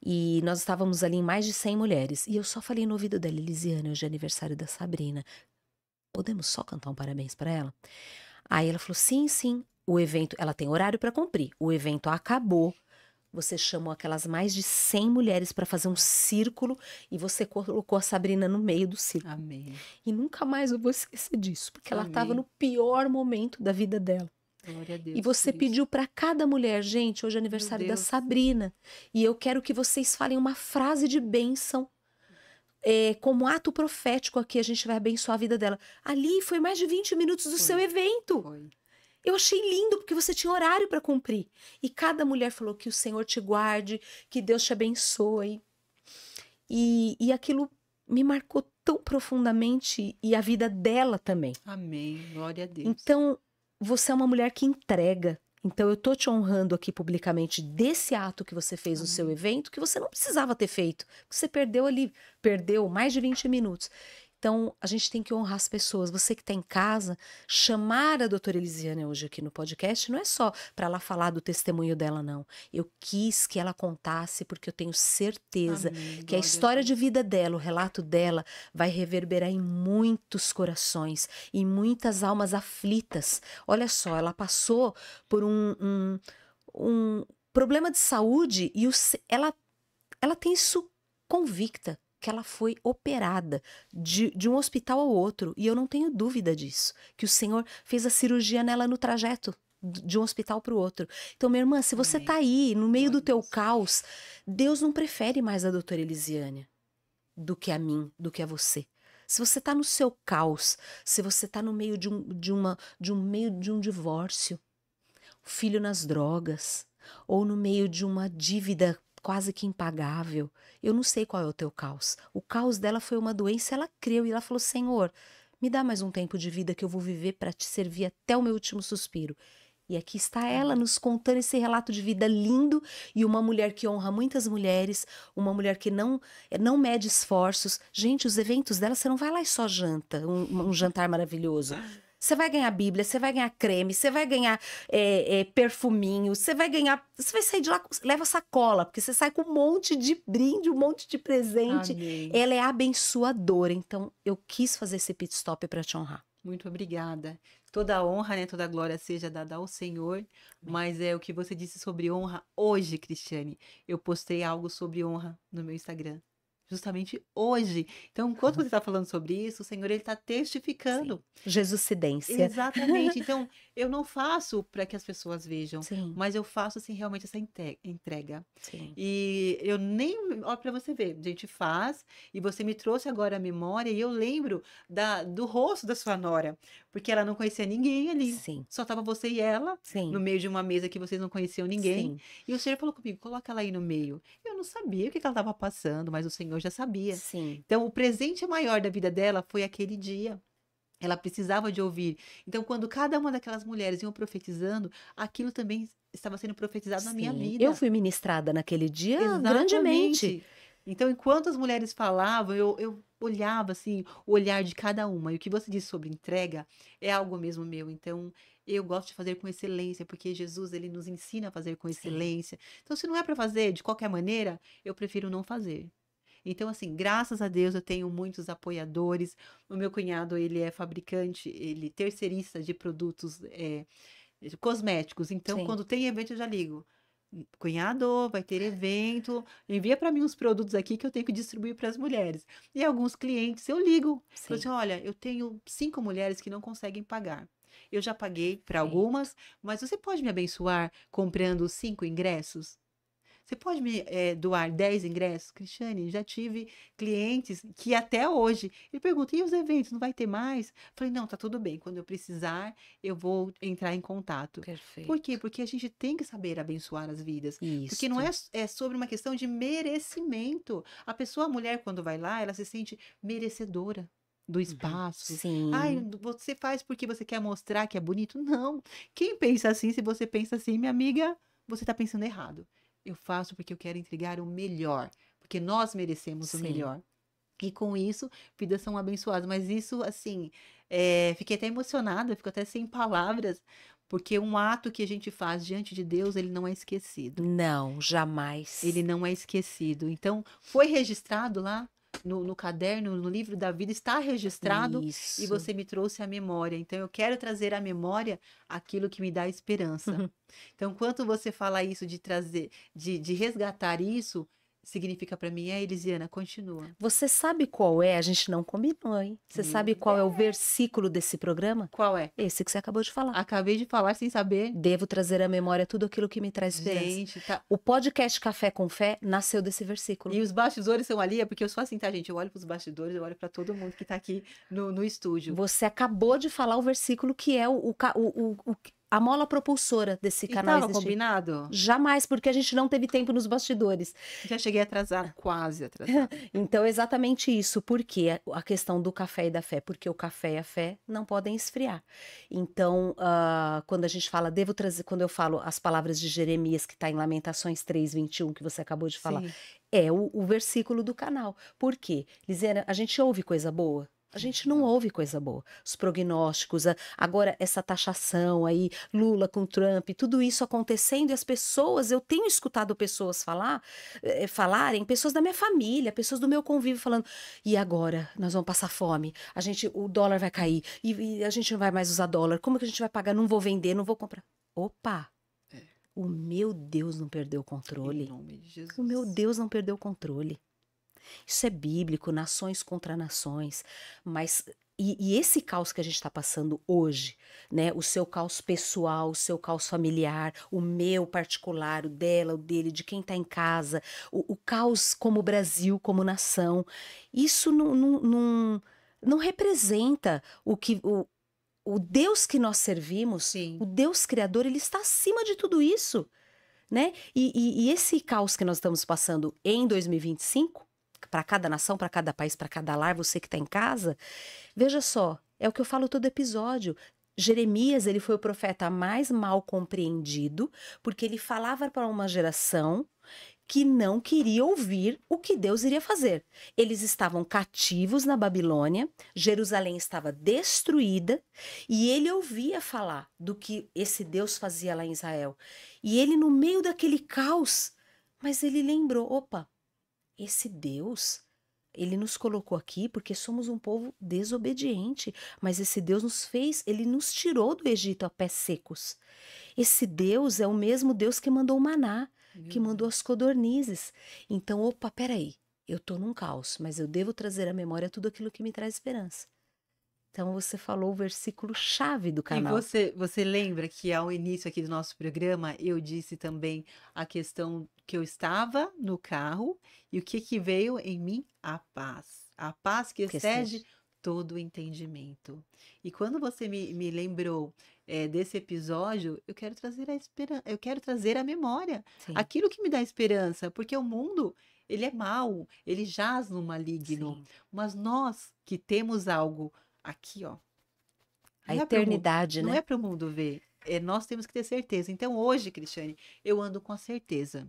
E nós estávamos ali em mais de 100 mulheres. E eu só falei no ouvido dela, Elisiane, hoje é aniversário da Sabrina. Podemos só cantar um parabéns para ela? Aí ela falou, sim, sim. O evento, ela tem horário para cumprir. O evento acabou. Você chamou aquelas mais de 100 mulheres para fazer um círculo e você colocou a Sabrina no meio do círculo. Amém. E nunca mais eu vou esquecer disso, porque ela Amém. estava no pior momento da vida dela. Glória a Deus. E você pediu para cada mulher, gente, hoje é aniversário da Sabrina. E eu quero que vocês falem uma frase de bênção. Como ato profético aqui, a gente vai abençoar a vida dela. Ali foi mais de 20 minutos do seu evento. Foi. Eu achei lindo, porque você tinha horário para cumprir. E cada mulher falou que o Senhor te guarde, que Deus te abençoe. E aquilo me marcou tão profundamente, e a vida dela também. Amém. Glória a Deus. Então, você é uma mulher que entrega. Então, eu tô te honrando aqui publicamente desse ato que você fez no seu evento, que você não precisava ter feito. Você perdeu mais de 20 minutos. Então, a gente tem que honrar as pessoas. Você que está em casa, chamar a doutora Elisiane hoje aqui no podcast não é só para ela falar do testemunho dela, não. Eu quis que ela contasse, porque eu tenho certeza Amém. que a Glória história de Deus. vida dela, o relato dela, vai reverberar em muitos corações, em muitas almas aflitas. Olha só, ela passou por um problema de saúde e ela tem isso convicta, que ela foi operada de um hospital ao outro, e eu não tenho dúvida disso, que o Senhor fez a cirurgia nela no trajeto de um hospital para o outro. Então, minha irmã, se você Amém. está aí no meio Glória do a teu Deus. caos, Deus não prefere mais a doutora Elisiane do que a mim, do que a você. Se você está no seu caos, se você está no meio de um divórcio, filho nas drogas, ou no meio de uma dívida quase que impagável, eu não sei qual é o teu caos. O caos dela foi uma doença, ela creu e ela falou: Senhor, me dá mais um tempo de vida que eu vou viver para te servir até o meu último suspiro. E aqui está ela nos contando esse relato de vida lindo, e uma mulher que honra muitas mulheres, uma mulher que não mede esforços. Gente, os eventos dela, você não vai lá e só janta, um jantar maravilhoso. Você vai ganhar Bíblia, você vai ganhar creme, você vai ganhar perfuminho, você vai sair de lá, leva sacola, porque você sai com um monte de brinde, um monte de presente. Amém. Ela é abençoadora, então eu quis fazer esse pit stop para te honrar. Muito obrigada. Toda a honra, né, toda a glória seja dada ao Senhor, mas é o que você disse sobre honra hoje, Cristiane. Eu postei algo sobre honra no meu Instagram, justamente hoje. Então, enquanto você está falando sobre isso, o Senhor ele está testificando. Jesucidência. Exatamente. Então, eu não faço para que as pessoas vejam, Sim, mas eu faço assim realmente essa entrega. sim, E eu nem, olha para você ver, a gente faz, e você me trouxe agora a memória, e eu lembro do rosto da sua nora, porque ela não conhecia ninguém ali. sim, Só tava você e ela, no sim, meio de uma mesa que vocês não conheciam ninguém. sim, E o Senhor falou comigo: coloca ela aí no meio. Eu não sabia o que ela estava passando, mas o Senhor já sabia. sim, Então, o presente maior da vida dela foi aquele dia. Ela precisava de ouvir. Então, quando cada uma daquelas mulheres iam profetizando, aquilo também estava sendo profetizado na minha sim. Eu vida. fui ministrada naquele dia grandemente. Exatamente. Então, enquanto as mulheres falavam, eu olhava assim, o olhar de cada uma. E o que você disse sobre entrega é algo mesmo meu. Então, eu gosto de fazer com excelência, porque Jesus, ele nos ensina a fazer com Sim, excelência. Então, se não é para fazer de qualquer maneira, eu prefiro não fazer. Então, assim, graças a Deus eu tenho muitos apoiadores. O meu cunhado, ele é fabricante, ele terceirista de produtos cosméticos. Então, sim, quando tem evento, eu já ligo. Cunhado, vai ter evento, envia para mim uns produtos aqui que eu tenho que distribuir para as mulheres. E alguns clientes eu ligo. Falo sim. assim: olha, eu tenho 5 mulheres que não conseguem pagar. Eu já paguei para Perfeito. algumas, mas você pode me abençoar comprando 5 ingressos? Você pode me doar 10 ingressos? Cristiane, já tive clientes que até hoje, ele pergunta: e os eventos, não vai ter mais? Falei: não, tá tudo bem, quando eu precisar, eu vou entrar em contato. Por quê? Perfeito. Porque a gente tem que saber abençoar as vidas. Porque não Isto. é sobre uma questão de merecimento. A pessoa, a mulher, quando vai lá, ela se sente merecedora do Uhum. espaço. Ai, Sim, você faz porque você quer mostrar que é bonito? Não. Quem pensa assim, se você pensa assim, minha amiga, você está pensando errado. Eu faço porque eu quero entregar o melhor, porque nós merecemos o sim. melhor. E com isso, vidas são abençoadas. Mas isso, assim, fiquei até emocionada, fico até sem palavras, porque um ato que a gente faz diante de Deus, ele não é esquecido. Não, Ele jamais. não é esquecido. Então, foi registrado lá no caderno, no livro da vida, está registrado e Isso. você me trouxe a memória. Então, eu quero trazer à memória aquilo que me dá esperança. Então, quando você fala isso de trazer, de resgatar isso, significa para mim: Elisiana, continua. Você sabe qual é? A gente não combinou, hein? Você Meu sabe qual é o versículo desse programa? Qual é? Esse que você acabou de falar. Acabei de falar sem saber. Devo trazer à memória tudo aquilo que me traz esperança. Gente, tá. O podcast Café com Fé nasceu desse versículo. E os bastidores são ali, é porque eu sou assim, tá, gente? Eu olho para os bastidores, eu olho para todo mundo que tá aqui no estúdio. Você acabou de falar o versículo que é a mola propulsora desse E canal estava existir. combinado? Jamais, porque a gente não teve tempo nos bastidores. Já cheguei atrasada, quase atrasada. Então, é exatamente isso. Por quê? A questão do café e da fé. Porque o café e a fé não podem esfriar. Então, quando a gente fala, devo trazer, quando eu falo as palavras de Jeremias, que está em Lamentações 3:21, que você acabou de falar, Sim. é o versículo do canal. Por quê? Lisiana, a gente ouve coisa boa. A gente não ouve coisa boa. Os prognósticos, agora essa taxação aí, Lula com Trump, tudo isso acontecendo e as pessoas, eu tenho escutado pessoas falarem, pessoas da minha família, pessoas do meu convívio falando, e agora? Nós vamos passar fome, o dólar vai cair, e a gente não vai mais usar dólar, como que a gente vai pagar? Não vou vender, não vou comprar. Opa! É. O meu Deus não perdeu o Em controle. nome de Jesus. O meu Deus não perdeu o controle. Isso é bíblico, nações contra nações, mas e esse caos que a gente está passando hoje, né? O seu caos pessoal, o seu caos familiar, o meu particular, o dela, o dele, de quem está em casa, o caos como Brasil, como nação, isso não representa o Deus que nós servimos, Sim. o Deus Criador, ele está acima de tudo isso, né? E esse caos que nós estamos passando em 2025, para cada nação, para cada país, para cada lar, você que está em casa, veja só, é o que eu falo todo episódio. Jeremias, ele foi o profeta mais mal compreendido, porque ele falava para uma geração que não queria ouvir o que Deus iria fazer. Eles estavam cativos na Babilônia, Jerusalém estava destruída, e ele ouvia falar do que esse Deus fazia lá em Israel. E ele, no meio daquele caos, mas ele lembrou, opa, esse Deus, ele nos colocou aqui porque somos um povo desobediente, mas esse Deus nos fez, ele nos tirou do Egito a pés secos. Esse Deus é o mesmo Deus que mandou o maná, que mandou as codornizes. Então, opa, peraí, eu tô num caos, mas eu devo trazer à memória tudo aquilo que me traz esperança. Então, você falou o versículo chave do canal. E você lembra que ao início aqui do nosso programa eu disse também a questão que eu estava no carro e o que veio em mim? A paz. A paz que excede todo o entendimento. E quando você me lembrou desse episódio, eu quero trazer a esperança, eu quero trazer a memória, Sim. aquilo que me dá esperança, porque o mundo, ele é mau, ele jaz no maligno, Sim. mas nós que temos algo aqui, ó. A eternidade, não né? é para o mundo ver. Nós temos que ter certeza. Então, hoje, Cristiane, eu ando com a certeza.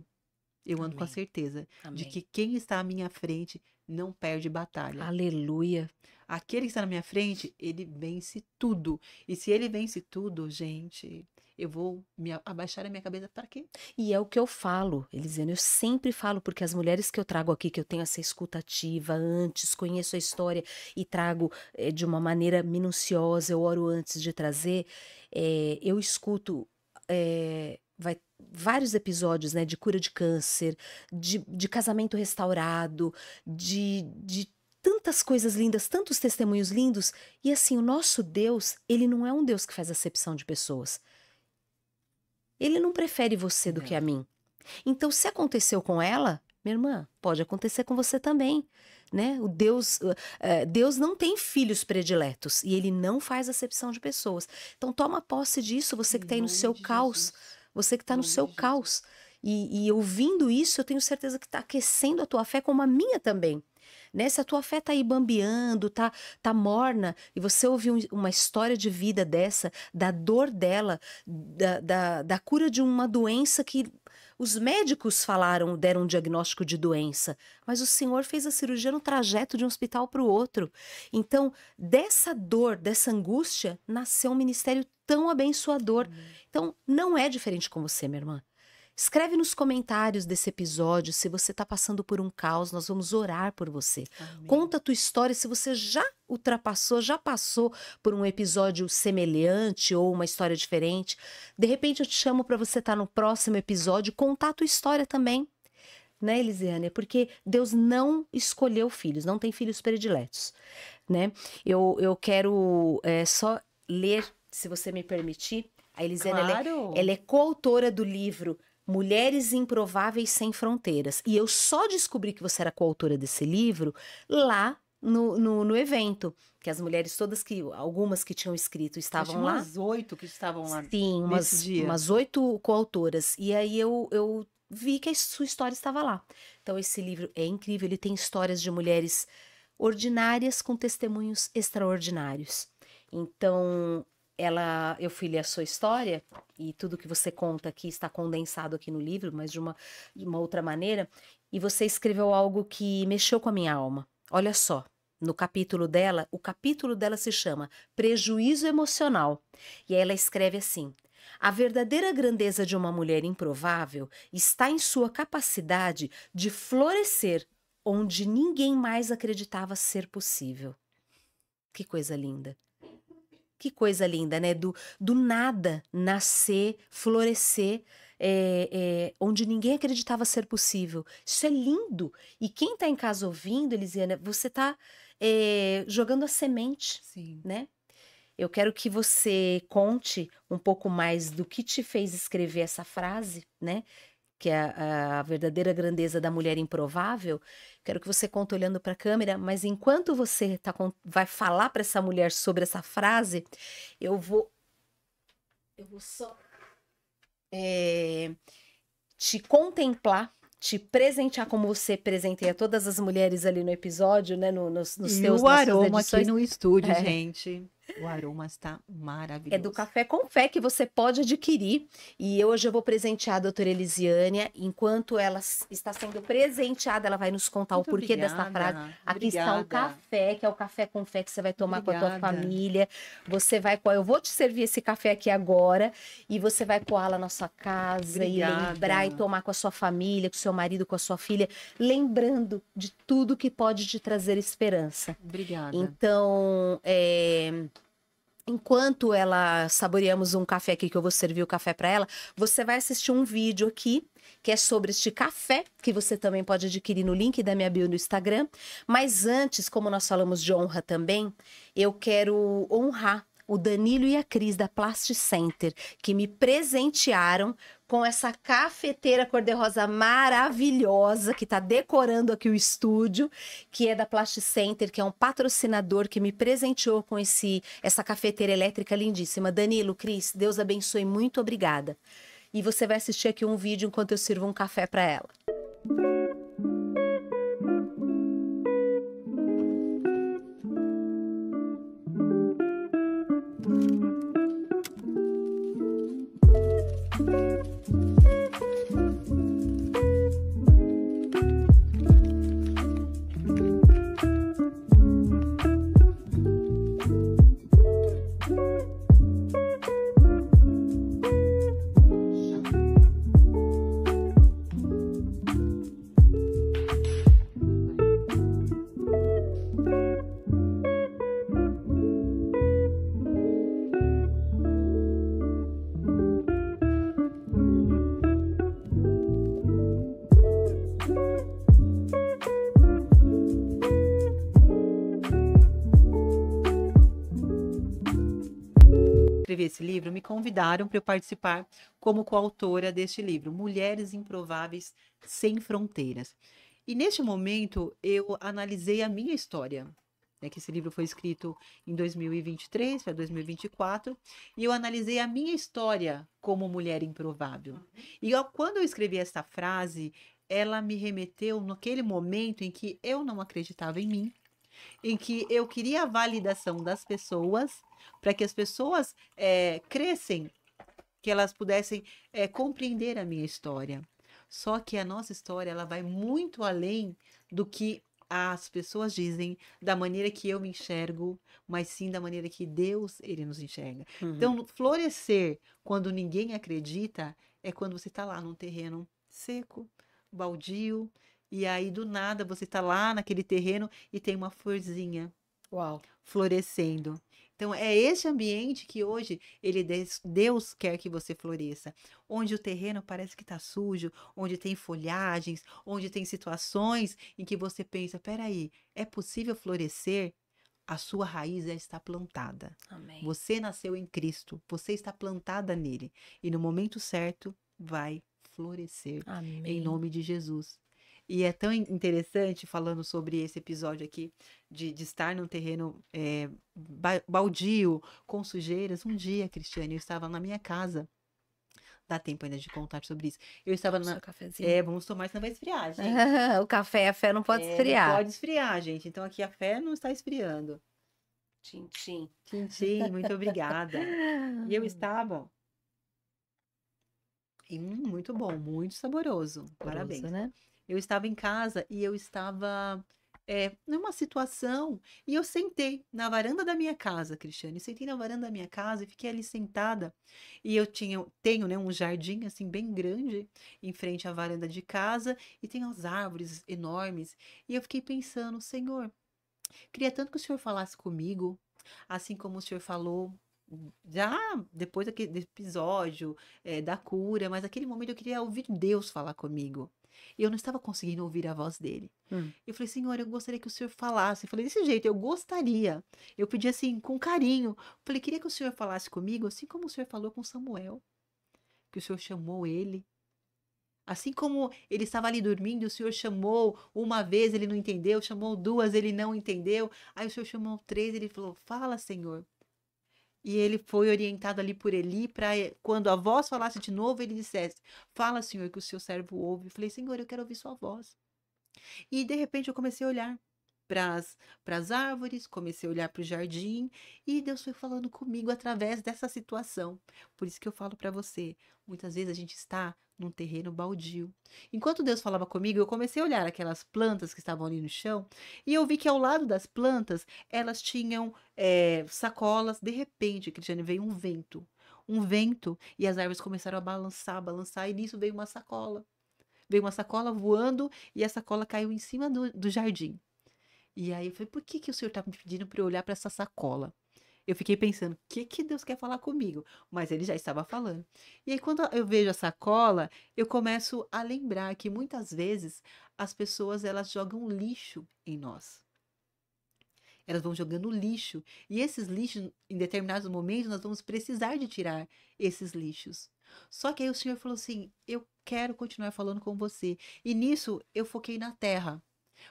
Eu ando com a Amém. certeza de Amém. que quem está à minha frente não perde batalha. Aleluia. Aquele que está na minha frente, ele vence tudo. E se ele vence tudo, gente, eu vou abaixar a minha cabeça para quê? E é o que eu falo, Elisiane, eu sempre falo, porque as mulheres que eu trago aqui, que eu tenho essa escutativa antes, conheço a história e trago de uma maneira minuciosa, eu oro antes de trazer, eu escuto vários episódios, né, de cura de câncer, de casamento restaurado, de tantas coisas lindas, tantos testemunhos lindos, e assim, o nosso Deus, ele não é um Deus que faz acepção de pessoas. Ele não prefere você do que a mim. Então, se aconteceu com ela, minha irmã, pode acontecer com você também, né? Deus não tem filhos prediletos e ele não faz acepção de pessoas. Então, toma posse disso, você que está aí no seu caos, você que está no seu caos. E ouvindo isso, eu tenho certeza que está aquecendo a tua fé, como a minha também. Né? Se a tua fé tá aí bambeando, tá morna, e você ouviu uma história de vida dessa, da dor dela, da cura de uma doença que os médicos deram um diagnóstico de doença, mas o Senhor fez a cirurgia no trajeto de um hospital para o outro. Então, dessa dor, dessa angústia, nasceu um ministério tão abençoador. Então, não é diferente com você, minha irmã. Escreve nos comentários desse episódio se você está passando por um caos, nós vamos orar por você. Amém. Conta a tua história se você já ultrapassou, já passou por um episódio semelhante ou uma história diferente. De repente eu te chamo para você estar no próximo episódio e contar a tua história também. Né, Elisiane? Porque Deus não escolheu filhos, não tem filhos prediletos. Né? Eu quero só ler, se você me permitir. A Elisiane, claro. ela é coautora do livro Mulheres Improváveis Sem Fronteiras. E eu só descobri que você era coautora desse livro lá no evento. Que as mulheres todas, algumas que tinham escrito estavam lá. Umas 8 que estavam lá. Sim, umas 8 coautoras. E aí eu vi que a sua história estava lá. Então esse livro é incrível, ele tem histórias de mulheres ordinárias com testemunhos extraordinários. Então, eu fui ler a sua história e tudo que você conta aqui está condensado aqui no livro, mas de uma outra maneira, e você escreveu algo que mexeu com a minha alma. Olha só, no capítulo dela, o capítulo dela se chama Prejuízo Emocional. E aí ela escreve assim: a verdadeira grandeza de uma mulher improvável está em sua capacidade de florescer onde ninguém mais acreditava ser possível. Que coisa linda. Que coisa linda, né? Do nada nascer, florescer, onde ninguém acreditava ser possível. Isso é lindo. E quem está em casa ouvindo, Elisiana, você está jogando a semente, Sim. né? Eu quero que você conte um pouco mais do que te fez escrever essa frase, né? Que é a verdadeira grandeza da mulher improvável. Quero que você conte olhando para a câmera, mas enquanto você vai falar para essa mulher sobre essa frase, eu vou só te contemplar, te presentear como você presenteia todas as mulheres ali no episódio, né? Nos E teus, o nas suas aroma aqui edições. no estúdio, É. gente. O aroma está É do maravilhoso. Café com Fé que você pode adquirir. E hoje eu vou presentear a doutora Elisiânia. Enquanto ela está sendo presenteada, ela vai nos contar Muito o porquê dessa frase. obrigada. Aqui está um Obrigada. café, que é o Café com Fé que você vai tomar com a tua Obrigada. família. Você vai coar, eu vou te servir esse café aqui agora e você vai coá-la na sua casa e Obrigada. lembrar e tomar com a sua família, com o seu marido, com a sua filha, lembrando de tudo que pode te trazer esperança. Obrigada. Então, enquanto ela saboreamos um café aqui, que eu vou servir o café para ela, você vai assistir um vídeo aqui, que é sobre este café, que você também pode adquirir no link da minha bio no Instagram. Mas antes, como nós falamos de honra também, eu quero honrar o Danilo e a Cris da Plasti Center, que me presentearam com essa cafeteira cor-de-rosa maravilhosa, que está decorando aqui o estúdio, que é da Plasti Center, que é um patrocinador que me presenteou com essa cafeteira elétrica lindíssima. Danilo, Cris, Deus abençoe, muito obrigada. E você vai assistir aqui um vídeo enquanto eu sirvo um café para ela. Escrevi esse livro, me convidaram para eu participar como coautora deste livro, Mulheres Improváveis Sem Fronteiras. E neste momento eu analisei a minha história, né, que esse livro foi escrito em 2023 para 2024, e eu analisei a minha história como mulher improvável. E quando eu escrevi essa frase, ela me remeteu naquele momento em que eu não acreditava em mim, em que eu queria a validação das pessoas, para que as pessoas crescem, que elas pudessem compreender a minha história. Só que a nossa história, ela vai muito além do que as pessoas dizem, da maneira que eu me enxergo, mas sim da maneira que Deus, ele nos enxerga. Então, florescer quando ninguém acredita é quando você está lá num terreno seco, baldio, e aí do nada você está lá naquele terreno e tem uma florzinha florescendo. Então, é esse ambiente que hoje Deus quer que você floresça. Onde o terreno parece que está sujo, onde tem folhagens, onde tem situações em que você pensa, peraí, é possível florescer? A sua raiz já está plantada. Amém. Você nasceu em Cristo, você está plantada nele. E no momento certo, vai florescer. Amém. Em nome de Jesus. E é tão interessante, falando sobre esse episódio aqui, de estar num terreno baldio, com sujeiras. Um dia, Cristiane, eu estava na minha casa. Dá tempo ainda de contar sobre isso. Eu estava Seu cafezinho. vamos tomar, senão vai esfriar, gente. O café e a fé não pode esfriar. Não pode esfriar, gente. Então aqui a fé não está esfriando. Tchim, tchim. Tchim, tchim, muito obrigada. E eu estava... muito bom, muito saboroso. Parabéns. Né? Eu estava em casa e eu estava numa situação, e eu sentei na varanda da minha casa, Cristiane, sentei na varanda da minha casa e fiquei ali sentada, e tenho, né, um jardim, assim, bem grande, em frente à varanda de casa, e tem as árvores enormes, e eu fiquei pensando, Senhor, queria tanto que o Senhor falasse comigo, assim como o Senhor falou já depois daquele episódio, da cura, mas naquele momento eu queria ouvir Deus falar comigo. E eu não estava conseguindo ouvir a voz dele. Hum. Eu falei, Senhor, eu gostaria que o Senhor falasse. Eu falei, desse jeito, eu gostaria. Eu pedi assim, com carinho. Falei, queria que o Senhor falasse comigo, assim como o Senhor falou com Samuel, que o Senhor chamou ele. Assim como ele estava ali dormindo, o Senhor chamou uma vez, ele não entendeu, chamou duas, ele não entendeu. Aí o Senhor chamou três, ele falou: Fala, Senhor. E ele foi orientado ali por Eli para quando a voz falasse de novo, ele dissesse: Fala, Senhor, que o seu servo ouve. Eu falei: Senhor, eu quero ouvir sua voz. E de repente eu comecei a olhar para as árvores, comecei a olhar para o jardim, e Deus foi falando comigo através dessa situação. Por isso que eu falo para você, muitas vezes a gente está num terreno baldio. Enquanto Deus falava comigo, eu comecei a olhar aquelas plantas que estavam ali no chão, e eu vi que ao lado das plantas, elas tinham sacolas. De repente, Cristiane, veio um vento, e as árvores começaram a balançar, balançar, e nisso veio uma sacola. Veio uma sacola voando e a sacola caiu em cima do jardim. E aí eu falei, por que que o senhor tá me pedindo para eu olhar para essa sacola? Eu fiquei pensando, o que que Deus quer falar comigo? Mas ele já estava falando. E aí quando eu vejo a sacola, eu começo a lembrar que muitas vezes as pessoas elas jogam lixo em nós. Elas vão jogando lixo. E esses lixos, em determinados momentos, nós vamos precisar de tirar esses lixos. Só que aí o Senhor falou assim: eu quero continuar falando com você. E nisso eu foquei na terra.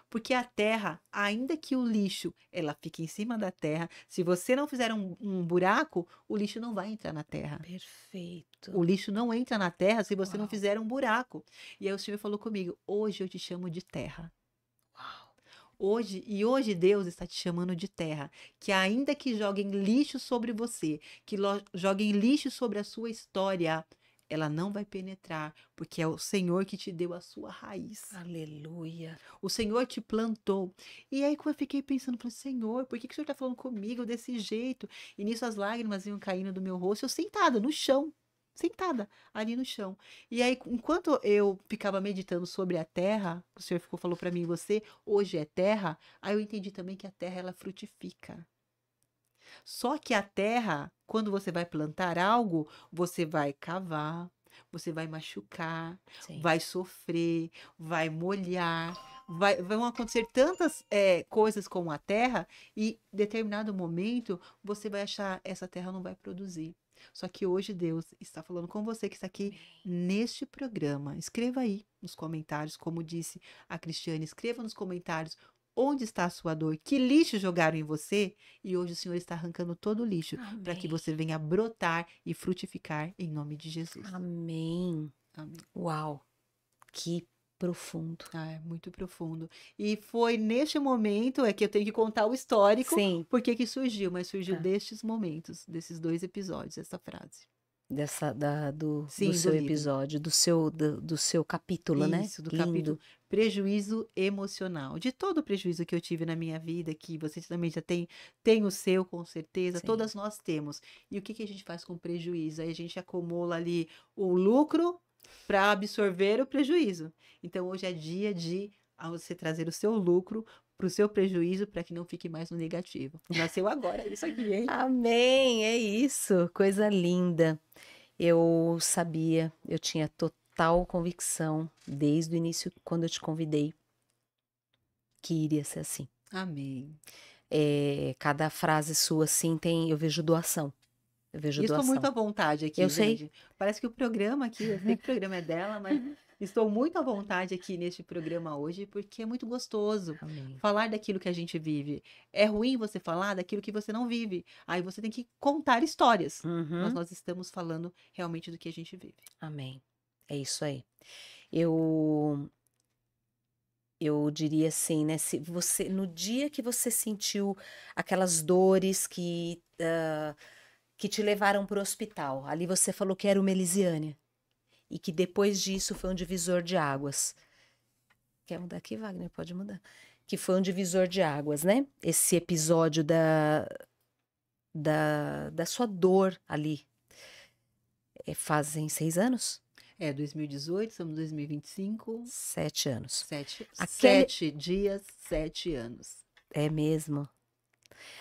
Porque a terra, ainda que o lixo ela fique em cima da terra, se você não fizer um buraco, o lixo não vai entrar na terra. Perfeito. O lixo não entra na terra se você não Uau. fizer um buraco. E aí o Senhor falou comigo: hoje eu te chamo de terra. Uau. Hoje Deus está te chamando de terra, que ainda que joguem lixo sobre você, que joguem lixo sobre a sua história, ela não vai penetrar, porque é o Senhor que te deu a sua raiz. Aleluia. O Senhor te plantou. E aí quando eu fiquei pensando, falei, Senhor, por que que o Senhor está falando comigo desse jeito? E nisso as lágrimas iam caindo do meu rosto, eu sentada no chão, sentada ali no chão. E aí, enquanto eu ficava meditando sobre a terra, o Senhor falou para mim, você hoje é terra, aí eu entendi também que a terra ela frutifica. Só que a terra, quando você vai plantar algo, você vai cavar, você vai machucar, Sim. vai sofrer, vai molhar, vão acontecer tantas coisas com a terra e em determinado momento você vai achar essa terra não vai produzir. Só que hoje Deus está falando com você que está aqui neste programa. Escreva aí nos comentários, como disse a Cristiane, escreva nos comentários onde está a sua dor, que lixo jogaram em você, e hoje o Senhor está arrancando todo o lixo para que Amém. você venha brotar e frutificar em nome de Jesus. Amém. Amém. Uau. Que profundo. Ah, é muito profundo. E foi neste momento que eu tenho que contar o histórico, Sim. porque que surgiu, mas surgiu Tá. destes momentos, desses 2 episódios, essa frase. Do Sim, do seu livro. episódio, do seu capítulo, né? Isso, do Lindo. capítulo prejuízo emocional. De todo o prejuízo que eu tive na minha vida, que você também já tem o seu, com certeza, Sim. todas nós temos. E o que que a gente faz com o prejuízo? Aí a gente acumula ali o lucro para absorver o prejuízo. Então hoje é dia de você trazer o seu lucro para o seu prejuízo para que não fique mais no negativo. Nasceu agora isso aqui, hein? Amém, é isso, coisa linda. Eu sabia, eu tinha total convicção desde o início, quando eu te convidei, que iria ser assim. Amém. Cada frase sua, assim, eu vejo doação. Eu vejo E estou muito doação. à vontade aqui, Eu sei. gente. Parece que o programa aqui, eu sei que o programa é dela, mas estou muito à vontade aqui neste programa hoje, porque é muito gostoso Amém. falar daquilo que a gente vive. É ruim você falar daquilo que você não vive. Aí você tem que contar histórias. Mas Uhum. nós estamos falando realmente do que a gente vive. Amém. É isso aí. Eu diria assim, né? Se você, no dia que você sentiu aquelas dores que te levaram para o hospital, ali você falou que era uma Elisiânia e que depois disso foi um divisor de águas. Quer mudar aqui, Wagner? Pode mudar. que foi um divisor de águas, né? Esse episódio da sua dor ali. Fazem 6 anos? 2018, estamos em 2025. 7 anos. Aquele... 7 dias, 7 anos. É mesmo.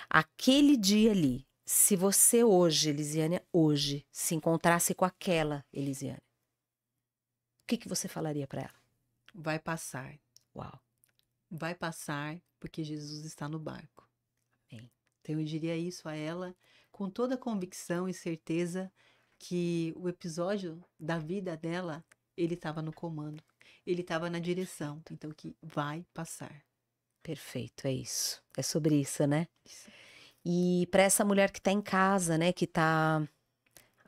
Aquele dia ali, se você hoje, Elisiane, hoje, se encontrasse com aquela Elisiane, o que você falaria para ela? Vai passar. Uau. Vai passar porque Jesus está no barco. Amém. Então eu diria isso a ela com toda a convicção e certeza que o episódio da vida dela, ele estava no comando. Ele estava na direção. Então que vai passar. Perfeito, é isso. É sobre isso, né? Isso. E para essa mulher que está em casa, né, que está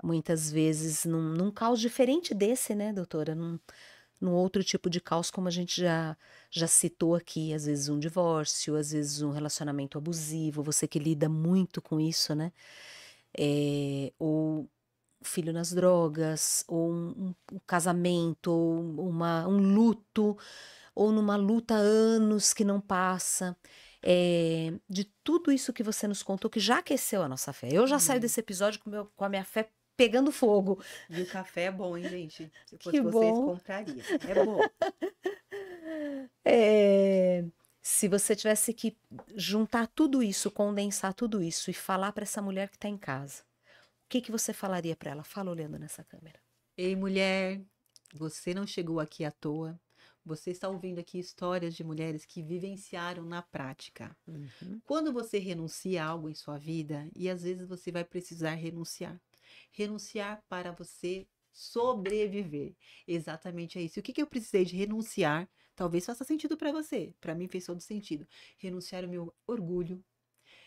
muitas vezes num caos diferente desse, né, doutora? Num outro tipo de caos, como a gente já citou aqui, às vezes um divórcio, às vezes um relacionamento abusivo, você que lida muito com isso, né? Ou filho nas drogas, ou um casamento, ou um luto, ou numa luta há anos que não passa. De tudo isso que você nos contou, que já aqueceu a nossa fé. Eu já saio desse episódio com a minha fé pegando fogo. E o café é bom, hein, gente? Se fosse Que vocês, bom. compraria. É bom. Se você tivesse que juntar tudo isso, condensar tudo isso e falar para essa mulher que está em casa, o que você falaria para ela? Fala olhando nessa câmera. Ei, mulher, você não chegou aqui à toa. Você está ouvindo aqui histórias de mulheres que vivenciaram na prática. Uhum. Quando você renuncia a algo em sua vida, e às vezes você vai precisar renunciar. Renunciar para você sobreviver. Exatamente é isso. E o que eu precisei de renunciar? Talvez faça sentido para você. Para mim fez todo sentido. Renunciar o meu orgulho.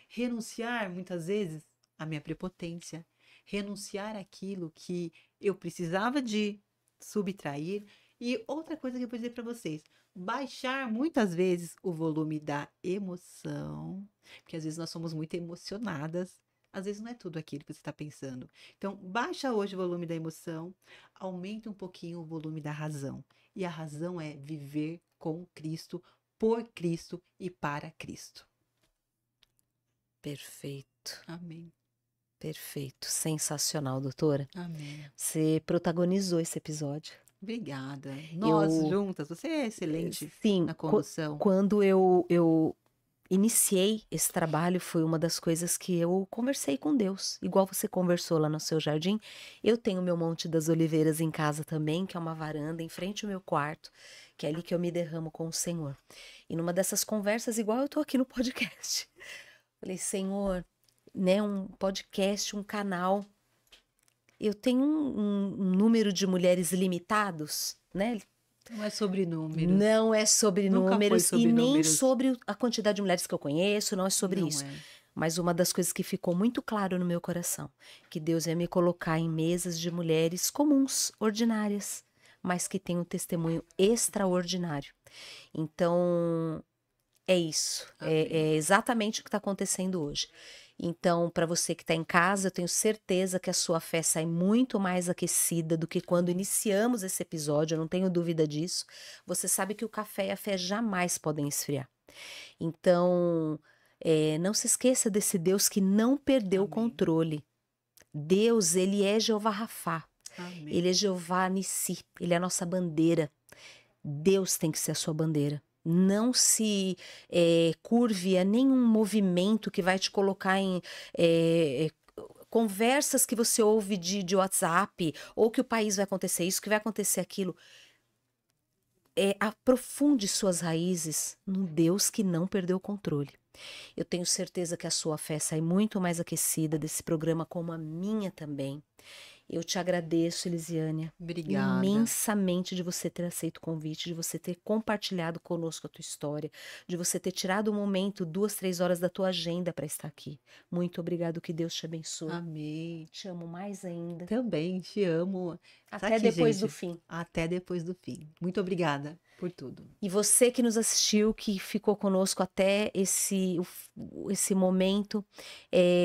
Renunciar, muitas vezes, a minha prepotência. Renunciar aquilo que eu precisava de subtrair. E outra coisa que eu vou dizer para vocês, baixar muitas vezes o volume da emoção, porque às vezes nós somos muito emocionadas, às vezes não é tudo aquilo que você está pensando. Então, baixa hoje o volume da emoção, aumenta um pouquinho o volume da razão. E a razão é viver com Cristo, por Cristo e para Cristo. Perfeito. Amém. Perfeito. Sensacional, doutora. Amém. Você protagonizou esse episódio. Obrigada. Nós juntas, você é excelente na condução. Quando eu iniciei esse trabalho, foi uma das coisas que eu conversei com Deus. Igual você conversou lá no seu jardim. Eu tenho meu Monte das Oliveiras em casa também, que é uma varanda em frente ao meu quarto, que é ali que eu me derramo com o Senhor. E numa dessas conversas, igual eu tô aqui no podcast, falei, Senhor, né, um podcast, um canal, eu tenho um número de mulheres limitados, né? Não é sobre números. Não é sobre Nunca números foi sobre e nem números. sobre a quantidade de mulheres que eu conheço, não é sobre Não isso. é. Mas uma das coisas que ficou muito claro no meu coração, que Deus ia me colocar em mesas de mulheres comuns, ordinárias, mas que têm um testemunho extraordinário. Então, é isso. É exatamente o que está acontecendo hoje. Então, para você que está em casa, eu tenho certeza que a sua fé sai muito mais aquecida do que quando iniciamos esse episódio, eu não tenho dúvida disso. Você sabe que o café e a fé jamais podem esfriar. Então, não se esqueça desse Deus que não perdeu o controle. Deus, ele é Jeová Rafá. Amém. Ele é Jeová Nissi. Ele é a nossa bandeira. Deus tem que ser a sua bandeira. Não se curve a nenhum movimento que vai te colocar em conversas que você ouve de WhatsApp, ou que o país vai acontecer isso, que vai acontecer aquilo. Aprofunde suas raízes no Deus que não perdeu o controle. Eu tenho certeza que a sua fé sai muito mais aquecida desse programa, como a minha também. Eu te agradeço, Elisiânia, Obrigada. imensamente de você ter aceito o convite, de você ter compartilhado conosco a tua história, de você ter tirado um momento, 2, 3 horas da tua agenda para estar aqui. Muito obrigado, que Deus te abençoe. Amém. Te amo mais ainda. Também te amo. Até depois do gente. fim. Até depois do fim. Muito obrigada. por tudo. E você que nos assistiu, que ficou conosco até esse momento,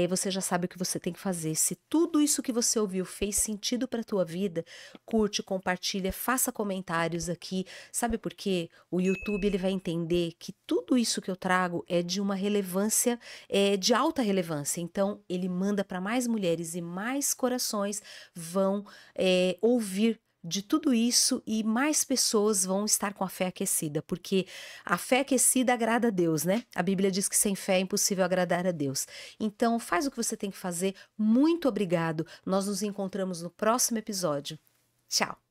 você já sabe o que você tem que fazer. Se tudo isso que você ouviu fez sentido para a tua vida, curte, compartilha, faça comentários aqui. Sabe por quê? O YouTube ele vai entender que tudo isso que eu trago é de uma relevância, de alta relevância. Então, ele manda para mais mulheres e mais corações vão ouvir de tudo isso e mais pessoas vão estar com a fé aquecida, porque a fé aquecida agrada a Deus, né? A Bíblia diz que sem fé é impossível agradar a Deus. Então, faz o que você tem que fazer. Muito obrigado. Nós nos encontramos no próximo episódio. Tchau.